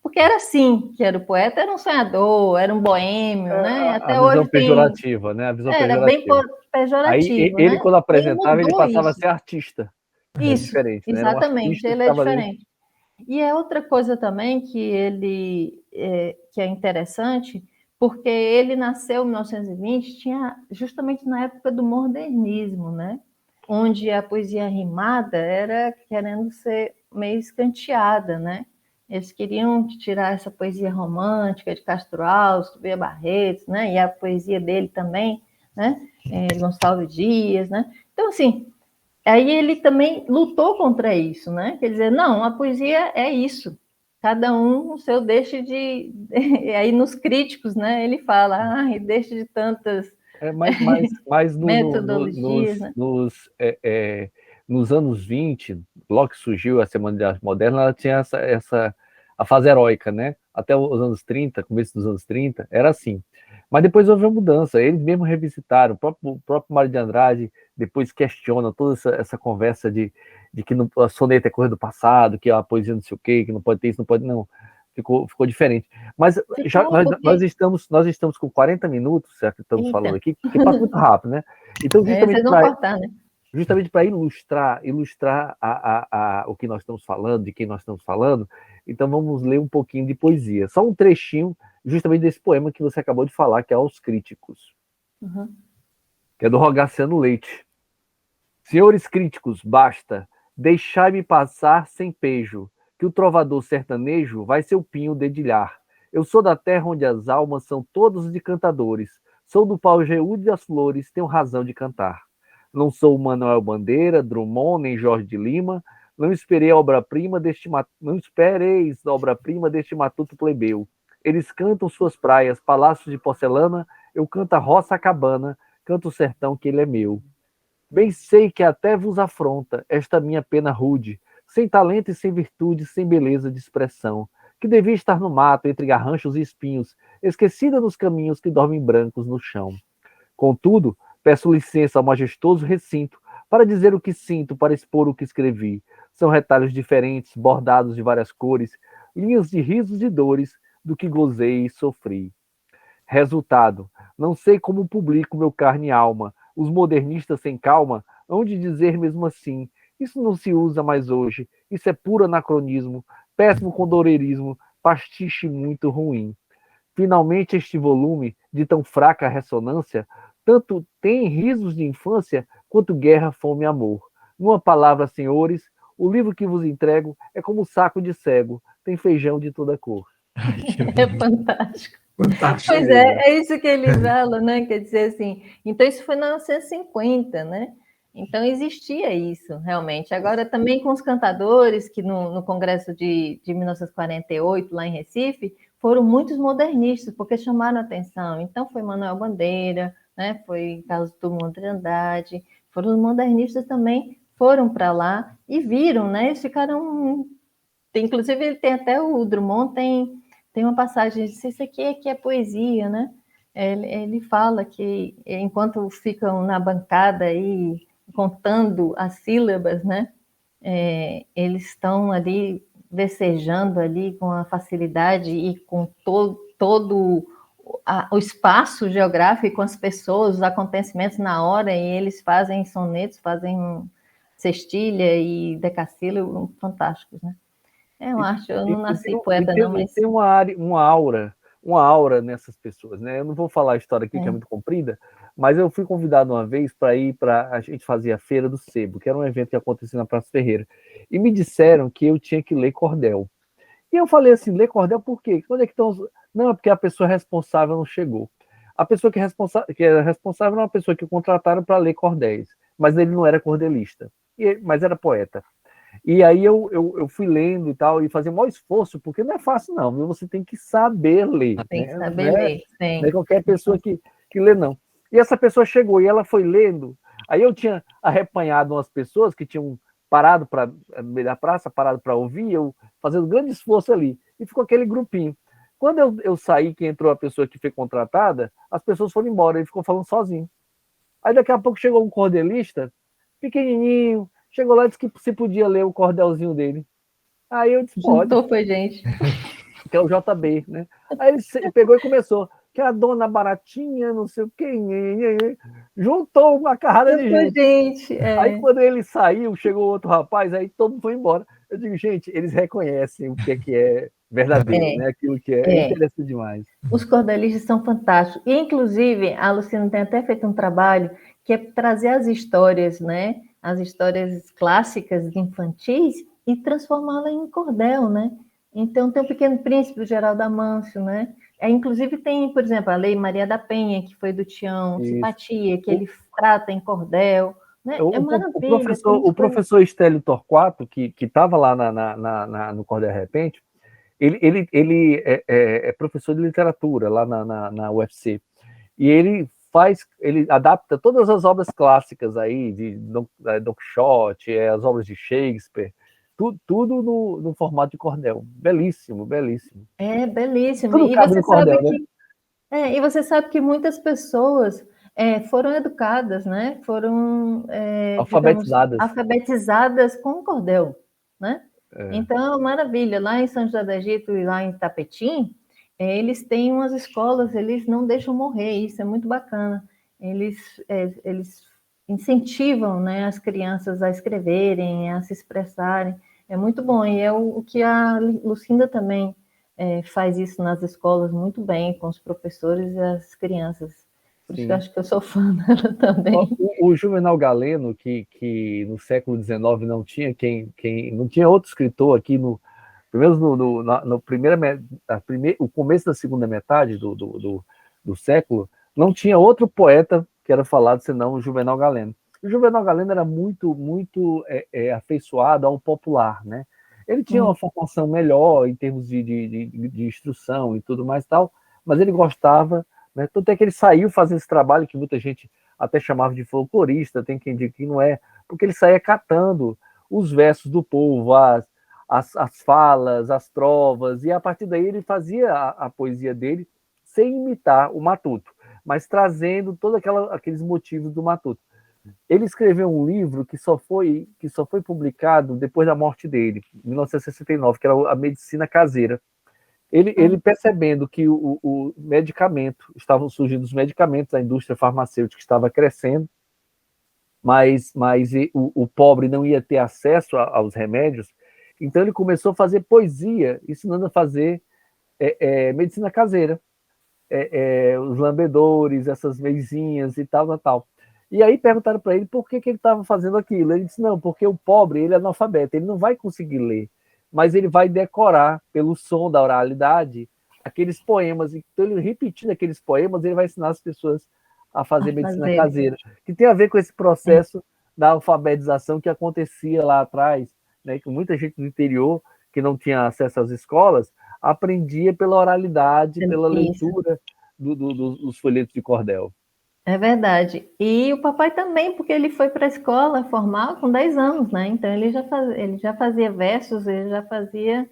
porque era assim que era o poeta, era um sonhador, era um boêmio, né? Até a visão hoje tem. pejorativa, né? A visão Era bem pejorativa. Aí pejorativo, ele, né? quando Ele apresentava, ele mudou passava a isso. ser artista. É Isso, diferente, né? Era um exatamente, artista que ele é estava ali. diferente. E é outra coisa também que é interessante, porque ele nasceu em 1920, tinha justamente na época do modernismo, né? onde a poesia rimada era querendo ser meio escanteada, né? Eles queriam tirar essa poesia romântica de Castro Alves, Tobia Barreto, né? E a poesia dele também, né? Gonçalves Dias, né? Então, assim, aí ele também lutou contra isso, né? Quer dizer, não, a poesia é isso. Cada um o seu deixe de... Aí nos críticos, né? Ele fala, deixe de tantas Mas metodologias, né? nos anos 20, logo que surgiu a Semana de Arte Moderna, ela tinha a fase heróica, né? Até os anos 30, começo dos anos 30, era assim. Mas depois houve uma mudança, eles mesmos revisitaram, o próprio Mário de Andrade depois questiona toda essa conversa de que a soneta é coisa do passado, que a poesia não sei o quê, que não pode ter isso, não pode... Não, ficou diferente. Mas já, nós estamos com 40 minutos, certo? Estamos falando aqui, que passa muito rápido, né? Então, vocês vão cortar, né? Justamente para ilustrar o que nós estamos falando, de quem nós estamos falando, então vamos ler um pouquinho de poesia. Só um trechinho, justamente desse poema que você acabou de falar, que é Aos Críticos, que é do Rogaciano Leite. Senhores críticos, basta, deixai-me passar sem pejo, que o trovador sertanejo vai seu pinho dedilhar. Eu sou da terra onde as almas são todas de cantadores, sou do pau-jeú das flores, tenho razão de cantar. Não sou Manuel Bandeira, Drummond, nem Jorge de Lima, não esperei a obra-prima não espereis a obra-prima deste matuto plebeu. Eles cantam suas praias, palácios de porcelana, eu canto a roça cabana, canto o sertão que ele é meu. Bem sei que até vos afronta esta minha pena rude, sem talento e sem virtude, sem beleza de expressão, que devia estar no mato, entre garranchos e espinhos, esquecida nos caminhos que dormem brancos no chão. Contudo, peço licença ao majestoso recinto para dizer o que sinto, para expor o que escrevi. São retalhos diferentes, bordados de várias cores, linhas de risos e dores do que gozei e sofri. Resultado, não sei como publico meu carne e alma. Os modernistas sem calma hão de dizer mesmo assim, isso não se usa mais hoje, isso é puro anacronismo, péssimo condoreirismo, pastiche muito ruim. Finalmente este volume, de tão fraca ressonância, tanto tem risos de infância, quanto guerra, fome e amor. Numa palavra, senhores, o livro que vos entrego é como um saco de cego, tem feijão de toda cor. É fantástico. Fantástico. Pois é isso que ele fala, né? Quer dizer assim, então isso foi na 1950, né? Então existia isso, realmente. Agora, também com os cantadores, que no Congresso de 1948, lá em Recife, foram muitos modernistas, porque chamaram a atenção. Então, foi Manuel Bandeira, né? Foi Carlos Drummond de Andrade, foram os modernistas também, foram para lá e viram, né? Eles ficaram... Inclusive, ele tem até o Drummond, tem uma passagem, isso aqui é poesia, né? Ele fala que enquanto ficam na bancada aí contando as sílabas, né? Eles estão ali vicejando ali com a facilidade e com todo o espaço geográfico, com as pessoas, os acontecimentos na hora, e eles fazem sonetos, fazem cestilha e decassílabo fantásticos, né? Eu acho, eu não nasci poeta, não, mas... Tem uma aura nessas pessoas, né? Eu não vou falar a história aqui, que é muito comprida, mas eu fui convidado uma vez para ir a gente fazia a Feira do Sebo, que era um evento que acontecia na Praça Ferreira, e me disseram que eu tinha que ler cordel. E eu falei assim, ler cordel por quê? Onde é que estão os... Não, é porque a pessoa responsável não chegou. A pessoa que era responsável era uma pessoa que contrataram para ler cordéis, mas ele não era cordelista, mas era poeta. E aí eu fui lendo e tal, e fazia o maior esforço, porque não é fácil não, viu? Você tem que saber ler. Tem que saber ler, sim. Não é qualquer pessoa que lê, não. E essa pessoa chegou e ela foi lendo, aí eu tinha arrepanhado umas pessoas que tinham parado no meio da praça, parado para ouvir, eu fazendo grande esforço ali, e ficou aquele grupinho. Quando eu saí, que entrou a pessoa que foi contratada, as pessoas foram embora, ele ficou falando sozinho. Aí daqui a pouco chegou um cordelista, pequenininho, chegou lá e disse que se podia ler o cordelzinho dele. Aí eu disse, pode. Juntou, foi gente. Que é o JB, né? Aí ele pegou e começou, que a dona baratinha, não sei o quê, juntou uma carrada de gente. Aí quando ele saiu, chegou outro rapaz, aí todo mundo foi embora. Eu digo, gente, eles reconhecem o que é verdadeiro, né? Aquilo que é interessante demais. Os cordelistas são fantásticos. E, inclusive, a Luciana tem até feito um trabalho que é trazer as histórias, né? as histórias clássicas infantis e transformá-la em cordel, né? Então, tem o Pequeno Príncipe, do Geraldo Amâncio, né? Inclusive tem, por exemplo, a Lei Maria da Penha, que foi do Tião, Isso. Simpatia, que ele trata em cordel, né? É maravilha. O professor Estélio Torquato, que estava lá no Cordel Repente, ele é professor de literatura lá na UFC. E ele adapta todas as obras clássicas aí, de Don Quixote, as obras de Shakespeare, tudo no formato de cordel. Belíssimo, belíssimo. É belíssimo. Tudo cabe no cordel, né? E você sabe que muitas pessoas foram educadas, né? Foram alfabetizadas. Alfabetizadas com cordel, né? Então, maravilha. Lá em São José do Egito e lá em Tapetim, eles têm umas escolas, eles não deixam morrer, isso é muito bacana. Eles incentivam, né, as crianças a escreverem, a se expressarem. É muito bom. E é o que a Lucinda também faz isso nas escolas muito bem, com os professores e as crianças. Por isso que eu acho que eu sou fã dela também. O Juvenal Galeno, que no século XIX não tinha não tinha outro escritor aqui pelo menos o começo da segunda metade do século, não tinha outro poeta que era falado senão o Juvenal Galeno. O Juvenal Galeno era muito afeiçoado ao popular, né? Ele tinha uma formação melhor em termos de instrução e tudo mais tal, mas ele gostava, né? Tanto é que ele saiu fazendo esse trabalho que muita gente até chamava de folclorista, tem quem diga que não é, porque ele saía catando os versos do povo, as falas, as trovas, e a partir daí ele fazia a poesia dele sem imitar o Matuto, mas trazendo todos aqueles motivos do Matuto. Ele escreveu um livro que só foi publicado depois da morte dele, em 1969, que era a Medicina Caseira. Ele percebendo que o medicamento, estavam surgindo os medicamentos, a indústria farmacêutica estava crescendo, mas o pobre não ia ter acesso aos remédios, então ele começou a fazer poesia, ensinando a fazer medicina caseira, os lambedores, essas meizinhas e tal. E aí perguntaram para ele por que ele estava fazendo aquilo. Ele disse, não, porque o pobre, ele é analfabeto, ele não vai conseguir ler, mas ele vai decorar, pelo som da oralidade, aqueles poemas. Então, ele repetindo aqueles poemas, ele vai ensinar as pessoas a fazer medicina caseira, que tem a ver com esse processo da alfabetização que acontecia lá atrás, né, que muita gente do interior, que não tinha acesso às escolas, aprendia pela oralidade, pela leitura dos folhetos de cordel. É verdade. E o papai também, porque ele foi para a escola formal com 10 anos, né? Então ele já fazia versos, ele já fazia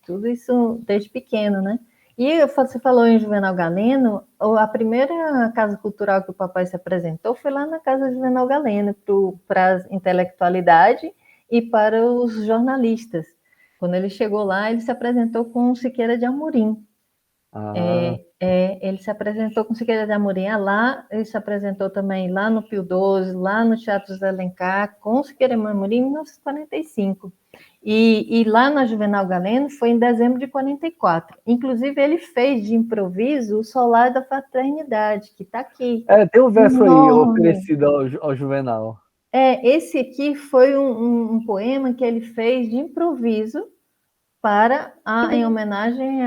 tudo isso desde pequeno, né? E você falou em Juvenal Galeno, a primeira casa cultural que o papai se apresentou foi lá na casa de Juvenal Galeno, para a intelectualidade e para os jornalistas. Quando ele chegou lá, ele se apresentou com Siqueira de Amorim. Ele se apresentou com Siqueira de Amorim lá, ele se apresentou também lá no Pio XII, lá no Teatro José Alencar, com Siqueira de Amorim em 1945. E lá na Juvenal Galeno foi em dezembro de 44. Inclusive, ele fez de improviso o Solar da Fraternidade, que está aqui. Tem um verso aí oferecido ao Juvenal. Esse aqui foi um poema que ele fez de improviso em homenagem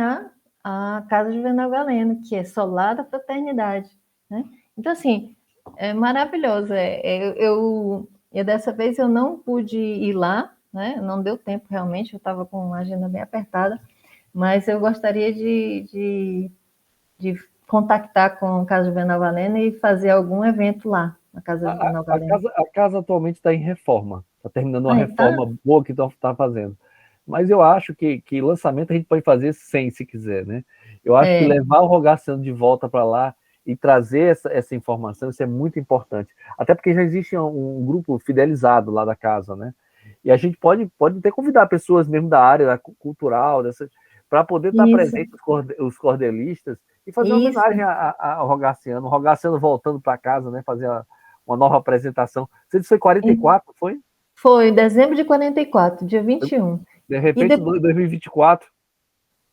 à Casa Juvenal Galeno, que é Solar da Fraternidade, né? Então, assim, é maravilhoso. Eu dessa vez eu não pude ir lá, né? Não deu tempo realmente, eu estava com a agenda bem apertada, mas eu gostaria de contactar com a Casa Juvenal Galeno e fazer algum evento lá na Casa Juvenal Galeno. A casa atualmente está em reforma, está terminando uma reforma boa que está fazendo. Mas eu acho que lançamento a gente pode fazer sem, se quiser, né? Eu acho que levar o Rogaciano de volta para lá e trazer essa informação, isso é muito importante. Até porque já existe um grupo fidelizado lá da casa, né? E a gente pode até convidar pessoas mesmo da área cultural, para poder estar presente os cordelistas e fazer uma homenagem ao Rogaciano. O Rogaciano voltando para casa, né? Fazer uma nova apresentação. Você disse que foi 44, foi? Foi em dezembro de 44, dia 21. De repente, 2024.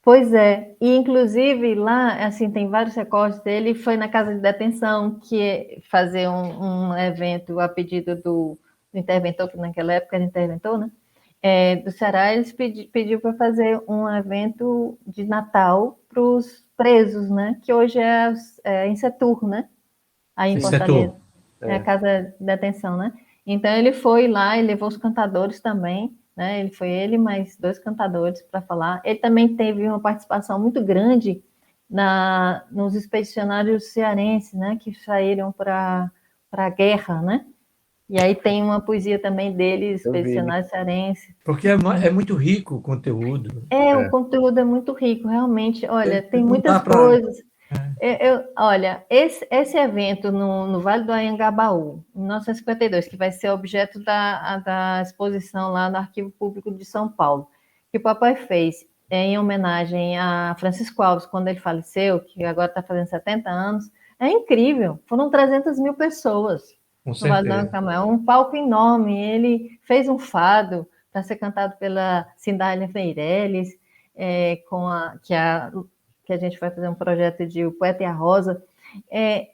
Pois é, e inclusive lá, assim, tem vários recortes dele, foi na casa de detenção, que fazer um evento a pedido interventor, que naquela época era interventor, né? Do Ceará, eles pediu para fazer um evento de Natal para os presos, né? Que hoje é em Setur, né? Aí em Fortaleza. É a casa de detenção, né? Então ele foi lá e levou os cantadores também, né? Ele mais 2 cantadores para falar. Ele também teve uma participação muito grande nos expedicionários cearenses, né? Que saíram para a guerra, né? E aí tem uma poesia também deles, expedicionário cearense. Porque é muito rico o conteúdo. O conteúdo é muito rico, realmente. Olha, tem Não muitas dá pra... coisas. Olha, esse evento no Vale do Anhangabaú, em 1952, que vai ser objeto da exposição lá no Arquivo Público de São Paulo, que o papai fez em homenagem a Francisco Alves, quando ele faleceu, que agora está fazendo 70 anos, é incrível. Foram 300 mil pessoas. Com no Vale do certeza. Anhangabaú, um palco enorme. Ele fez um fado para ser cantado pela Cindália Meirelles, que a gente vai fazer um projeto de O Poeta e a Rosa.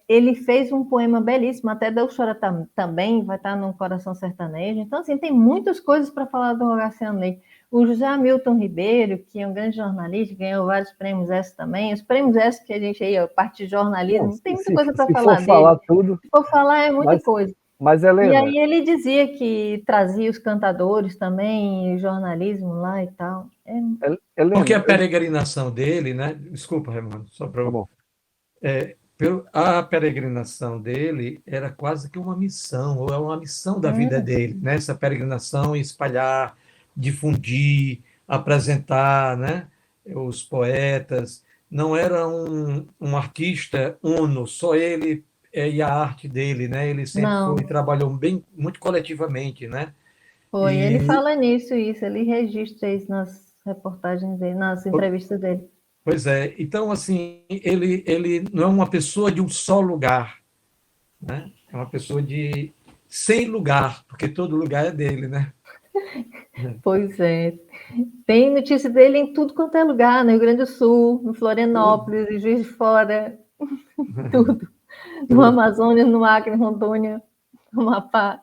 Ele fez um poema belíssimo, até Deus Chora também, vai estar no Coração Sertanejo. Então, assim, tem muitas coisas para falar do Rogaciano Leite. O José Hamilton Ribeiro, que é um grande jornalista, ganhou vários prêmios S também. Os prêmios S que a gente aí, a parte de jornalismo, tem muita coisa para falar dele. Se for falar tudo... Se for falar, é muita coisa. Mas, Helena... E aí ele dizia que trazia os cantadores também, jornalismo lá e tal. Helena, porque a peregrinação dele, né? Desculpa, Raimundo, só para... A peregrinação dele era quase que uma missão, ou é uma missão da vida dele, né? Essa peregrinação, espalhar, difundir, apresentar, né? Os poetas. Não era um artista uno, só ele e a arte dele, né? Ele sempre trabalhou muito coletivamente, né? Ele fala nisso, ele registra isso nas reportagens dele, nas entrevistas dele. Pois é. Então, assim, ele não é uma pessoa de um só lugar, né? É uma pessoa de 100 lugar, porque todo lugar é dele, né? Pois é. Tem notícia dele em tudo quanto é lugar, no Rio Grande do Sul, em Florianópolis, em Juiz de Fora, tudo. No Amazonas, no Acre, em Rondônia, no Amapá,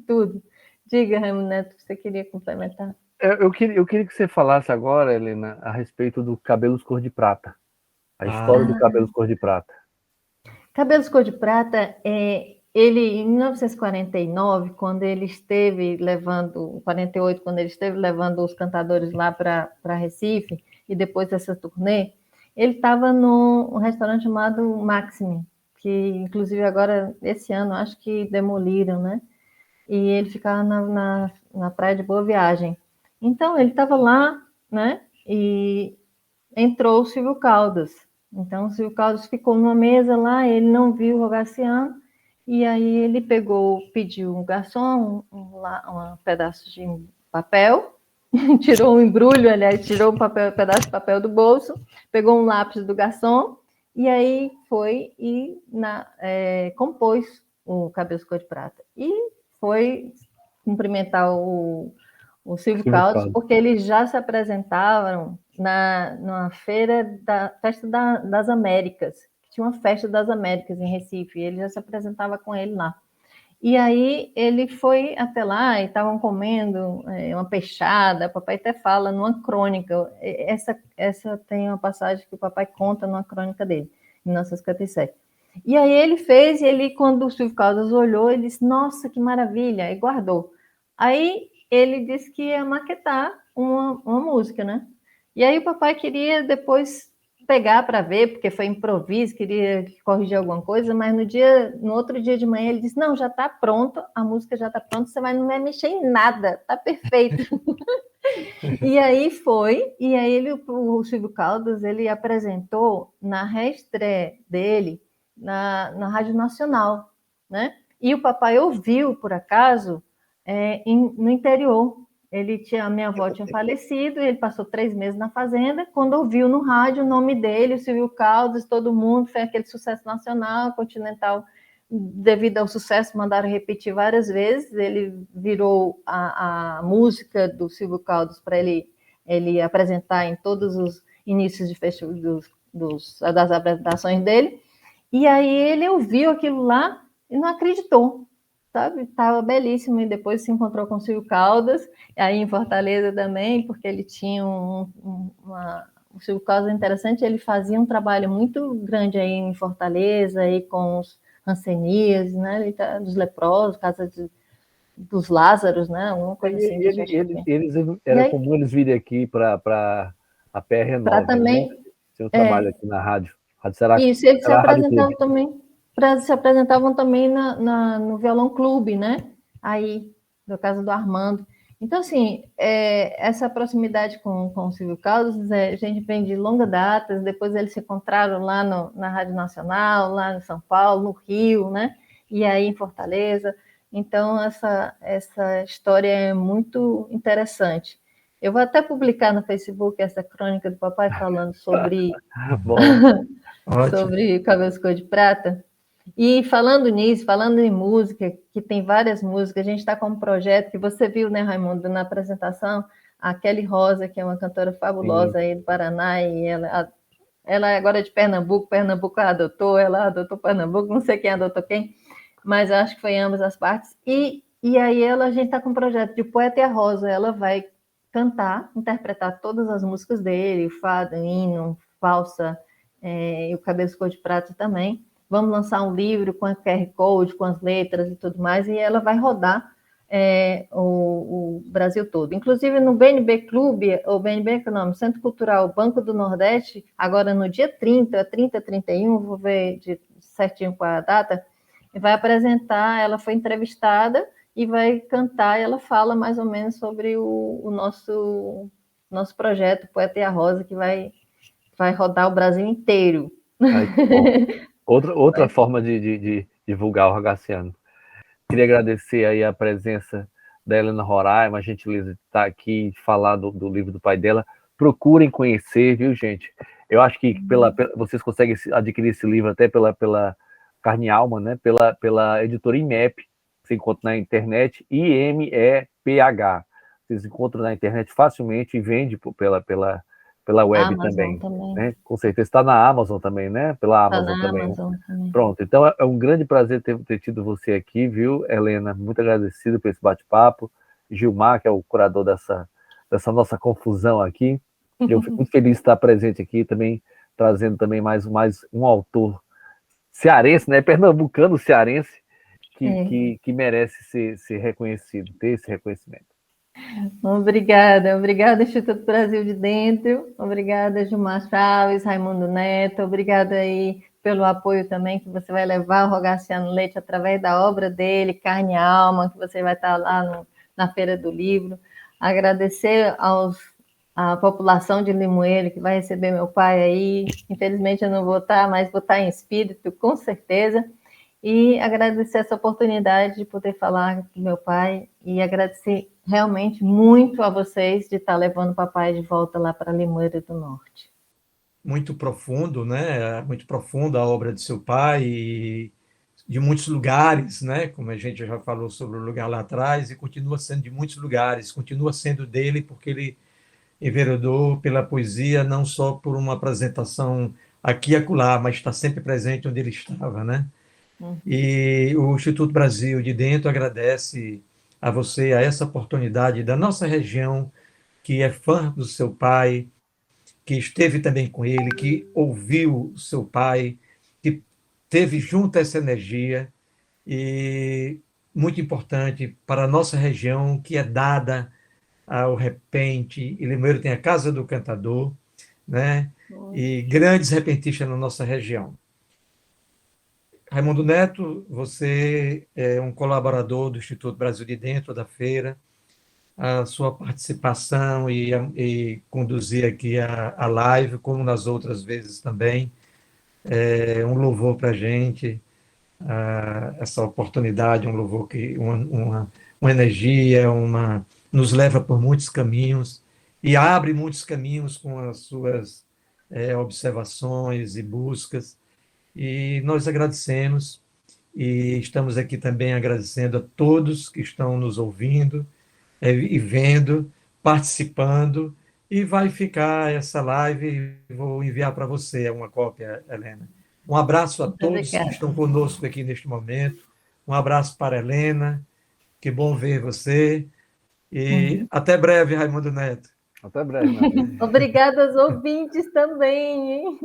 tudo. Diga, Raimundo Neto, você queria complementar? Eu queria que você falasse agora, Helena, a respeito do Cabelos Cor de Prata. A história do Cabelos Cor de Prata. Cabelos Cor de Prata, ele, em 1949, quando ele esteve levando, 48, quando ele esteve levando os cantadores lá para Recife, e depois dessa turnê, ele estava num restaurante chamado Maxime, que inclusive agora, esse ano, acho que demoliram, né? E ele ficava na praia de Boa Viagem. Então, ele estava lá, né? E entrou o Silvio Caldas. Então, o Silvio Caldas ficou numa mesa lá, ele não viu o Rogaciano, e aí ele pediu um garçom, um pedaço de papel, tirou um embrulho, aliás, tirou um pedaço de papel do bolso, pegou um lápis do garçom, e aí foi e compôs o Cabelos Cor de Prata. E foi cumprimentar o Silvio Caldas, porque eles já se apresentavam numa Festa das Américas, que tinha uma Festa das Américas em Recife, e ele já se apresentava com ele lá. E aí ele foi até lá e estavam comendo uma peixada, o papai até fala numa crônica, essa tem uma passagem que o papai conta numa crônica dele, em 1957. E aí ele fez, quando o Silvio Caldas olhou, ele disse, nossa, que maravilha, e guardou. Aí ele disse que ia maquetar uma música, né? E aí o papai queria depois pegar para ver, porque foi improviso, queria corrigir alguma coisa, mas no outro dia de manhã ele disse, não, já está pronto, a música já está pronta, você não vai mexer em nada, está perfeito. E aí o Silvio Caldas, ele apresentou na reestreia dele, na Rádio Nacional, né? E o papai ouviu, por acaso, no interior. A minha avó tinha falecido, ele passou 3 meses na fazenda, quando ouviu no rádio o nome dele, o Silvio Caldas, todo mundo, foi aquele sucesso nacional, continental, devido ao sucesso, mandaram repetir várias vezes, ele virou a música do Silvio Caldas para ele apresentar em todos os inícios de festival das apresentações dele, e aí ele ouviu aquilo lá e não acreditou. sabe? Estava belíssimo, e depois se encontrou com o Silvio Caldas, aí em Fortaleza também, porque ele tinha o Silvio Caldas é interessante, ele fazia um trabalho muito grande aí em Fortaleza, aí com os Rancenias, né? Dos leprosos, dos Lázaros, né? Alguma coisa assim. Era Aí, comum eles virem aqui para a para PR9, né? também, Tinha um trabalho aqui na rádio. Rádio isso, eles se Será Rádio apresentavam Clube. também, se apresentavam também no Violão Clube, né? Aí, no caso do Armando. Então, assim, essa proximidade com o Silvio Caldas, a gente vem de longa data, depois eles se encontraram lá na Rádio Nacional, lá em São Paulo, no Rio, né? E aí em Fortaleza. Então, essa história é muito interessante. Eu vou até publicar no Facebook essa crônica do papai falando sobre Bom, Ótimo. sobre Cabelos Cor de Prata. E falando nisso, falando em música, que tem várias músicas, a gente está com um projeto que você viu, né, Raimundo, na apresentação, a Kelly Rosa, que é uma cantora fabulosa aí do Paraná, e ela é agora de Pernambuco, Pernambuco ela adotou Pernambuco, não sei quem adotou quem, mas eu acho que foi em ambas as partes. E aí a gente está com um projeto de Poeta e a Rosa, ela vai cantar, interpretar todas as músicas dele, fado, hino, valsa, e o Cabelos Cor de Prata também. Vamos lançar um livro com a QR Code, com as letras e tudo mais, e ela vai rodar o Brasil todo. Inclusive no BNB Clube, o BNB, que é o nome, Centro Cultural Banco do Nordeste, agora no dia 30, 31, vou ver certinho qual é a data, vai apresentar, ela foi entrevistada e vai cantar, e ela fala mais ou menos sobre o nosso projeto Poeta e a Rosa, que vai rodar o Brasil inteiro. outra forma de divulgar o Ragaciano. Queria agradecer aí a presença da Helena Roraima, a gentileza de estar aqui e falar do livro do pai dela. Procurem conhecer, viu, gente? Eu acho que vocês conseguem adquirir esse livro até pela Carne e Alma, né? Pela editora IMEP, você encontra na internet, IMEPH. Vocês encontram na internet facilmente e vende pela web Amazon também. Né? Com certeza está na Amazon também, né? Pela Amazon também. Amazon também. Pronto, então é um grande prazer ter tido você aqui, viu, Helena? Muito agradecido por esse bate-papo. Gilmar, que é o curador dessa nossa confusão aqui. Eu fico muito feliz de estar presente aqui, também trazendo também mais um autor cearense, né? Pernambucano cearense, que merece ser reconhecido, ter esse reconhecimento. Obrigada, Instituto Brasil de Dentro, obrigada, Gilmar Chaves, Raimundo Neto, obrigada aí pelo apoio também que você vai levar o Rogaciano Leite através da obra dele, Carne e Alma, que você vai estar lá na Feira do Livro. Agradecer à população de Limoeiro que vai receber meu pai aí. Infelizmente eu não vou estar, mas vou estar em espírito, com certeza. E agradecer essa oportunidade de poder falar do meu pai e agradecer realmente muito a vocês de estar levando o papai de volta lá para Limoeiro do Norte. Muito profundo, né? Muito profunda a obra de seu pai e de muitos lugares, né? Como a gente já falou sobre o lugar lá atrás, e continua sendo de muitos lugares, continua sendo dele porque ele enveredou pela poesia, não só por uma apresentação aqui e acolá, mas está sempre presente onde ele estava, né? E o Instituto Brasil de Dentro agradece a você, a essa oportunidade da nossa região, que é fã do seu pai, que esteve também com ele, que ouviu o seu pai, que teve junto essa energia, e muito importante para a nossa região, que é dada ao repente, e Limoeiro tem a Casa do Cantador, né? E grandes repentistas na nossa região. Raimundo Neto, você é um colaborador do Instituto Brasil de Dentro, da feira. A sua participação e conduzir aqui a live, como nas outras vezes também, é um louvor para a gente, essa oportunidade, um louvor, uma energia, nos leva por muitos caminhos e abre muitos caminhos com as suas observações e buscas. E nós agradecemos e estamos aqui também agradecendo a todos que estão nos ouvindo e vendo, participando, e vai ficar essa live, vou enviar para você uma cópia, Helena. Um abraço a todos que estão conosco aqui neste momento, Um abraço para a Helena. Que bom ver você. E até breve, Raimundo Neto. Até breve, meu amigo. Obrigada aos ouvintes também, hein?